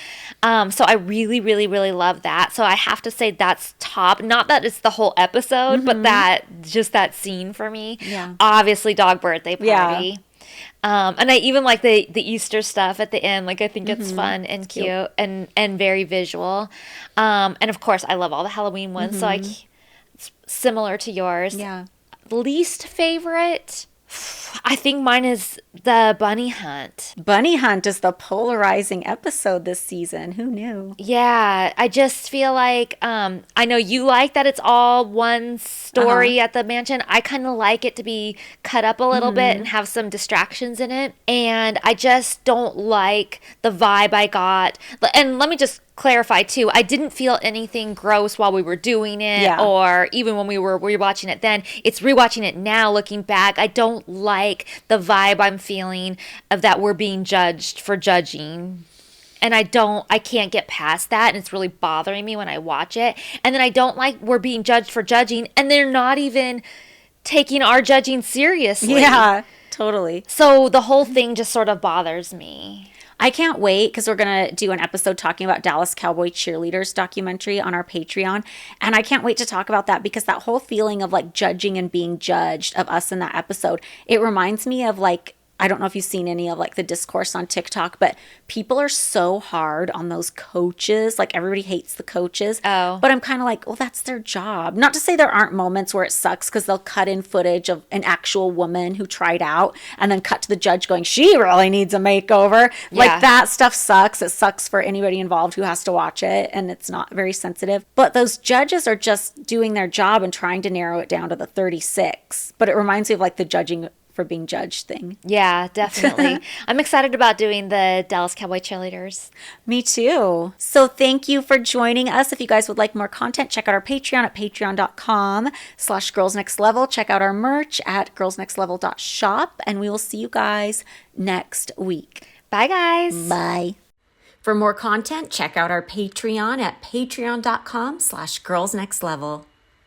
So I really, really, really love that. So I have to say that's top. Not that it's the whole episode, but that scene for me. Yeah. Obviously, Dog Birthday Party. Yeah. And I even like the Easter stuff at the end. Like, I think it's fun and cute and very visual. And, of course, I love all the Halloween ones. So it's similar to yours. Yeah. Least favorite? I think mine is the bunny hunt. Bunny Hunt is the polarizing episode this season. Who knew? Yeah, I just feel like, I know you like that it's all one story at the mansion. I kind of like it to be cut up a little bit and have some distractions in it. And I just don't like the vibe I got. And let me just clarify too, I didn't feel anything gross while we were doing it or even when we were rewatching it then. It's rewatching it now, looking back. I don't like the vibe I'm feeling of that we're being judged for judging. And I can't get past that, and it's really bothering me when I watch it. And then I don't like we're being judged for judging, and they're not even taking our judging seriously. Yeah, totally. So the whole thing just sort of bothers me. I can't wait because we're going to do an episode talking about Dallas Cowboy Cheerleaders documentary on our Patreon. And I can't wait to talk about that because that whole feeling of like judging and being judged of us in that episode, it reminds me of like, I don't know if you've seen any of like the discourse on TikTok, but people are so hard on those coaches. Like everybody hates the coaches. Oh. But I'm kind of like, well, that's their job. Not to say there aren't moments where it sucks because they'll cut in footage of an actual woman who tried out and then cut to the judge going, she really needs a makeover. Yeah. Like that stuff sucks. It sucks for anybody involved who has to watch it, and it's not very sensitive. But those judges are just doing their job and trying to narrow it down to the 36. But it reminds me of like the judging for being judged thing. Yeah, definitely. I'm excited about doing the Dallas Cowboy cheerleaders. Me too. So thank you for joining us. If you guys would like more content, check out our Patreon at patreon.com/girlsnextlevel. Check out our merch at girlsnextlevel.shop, and we will see you guys next week. Bye, guys. Bye. For more content, check out our Patreon at patreon.com/girlsnextlevel.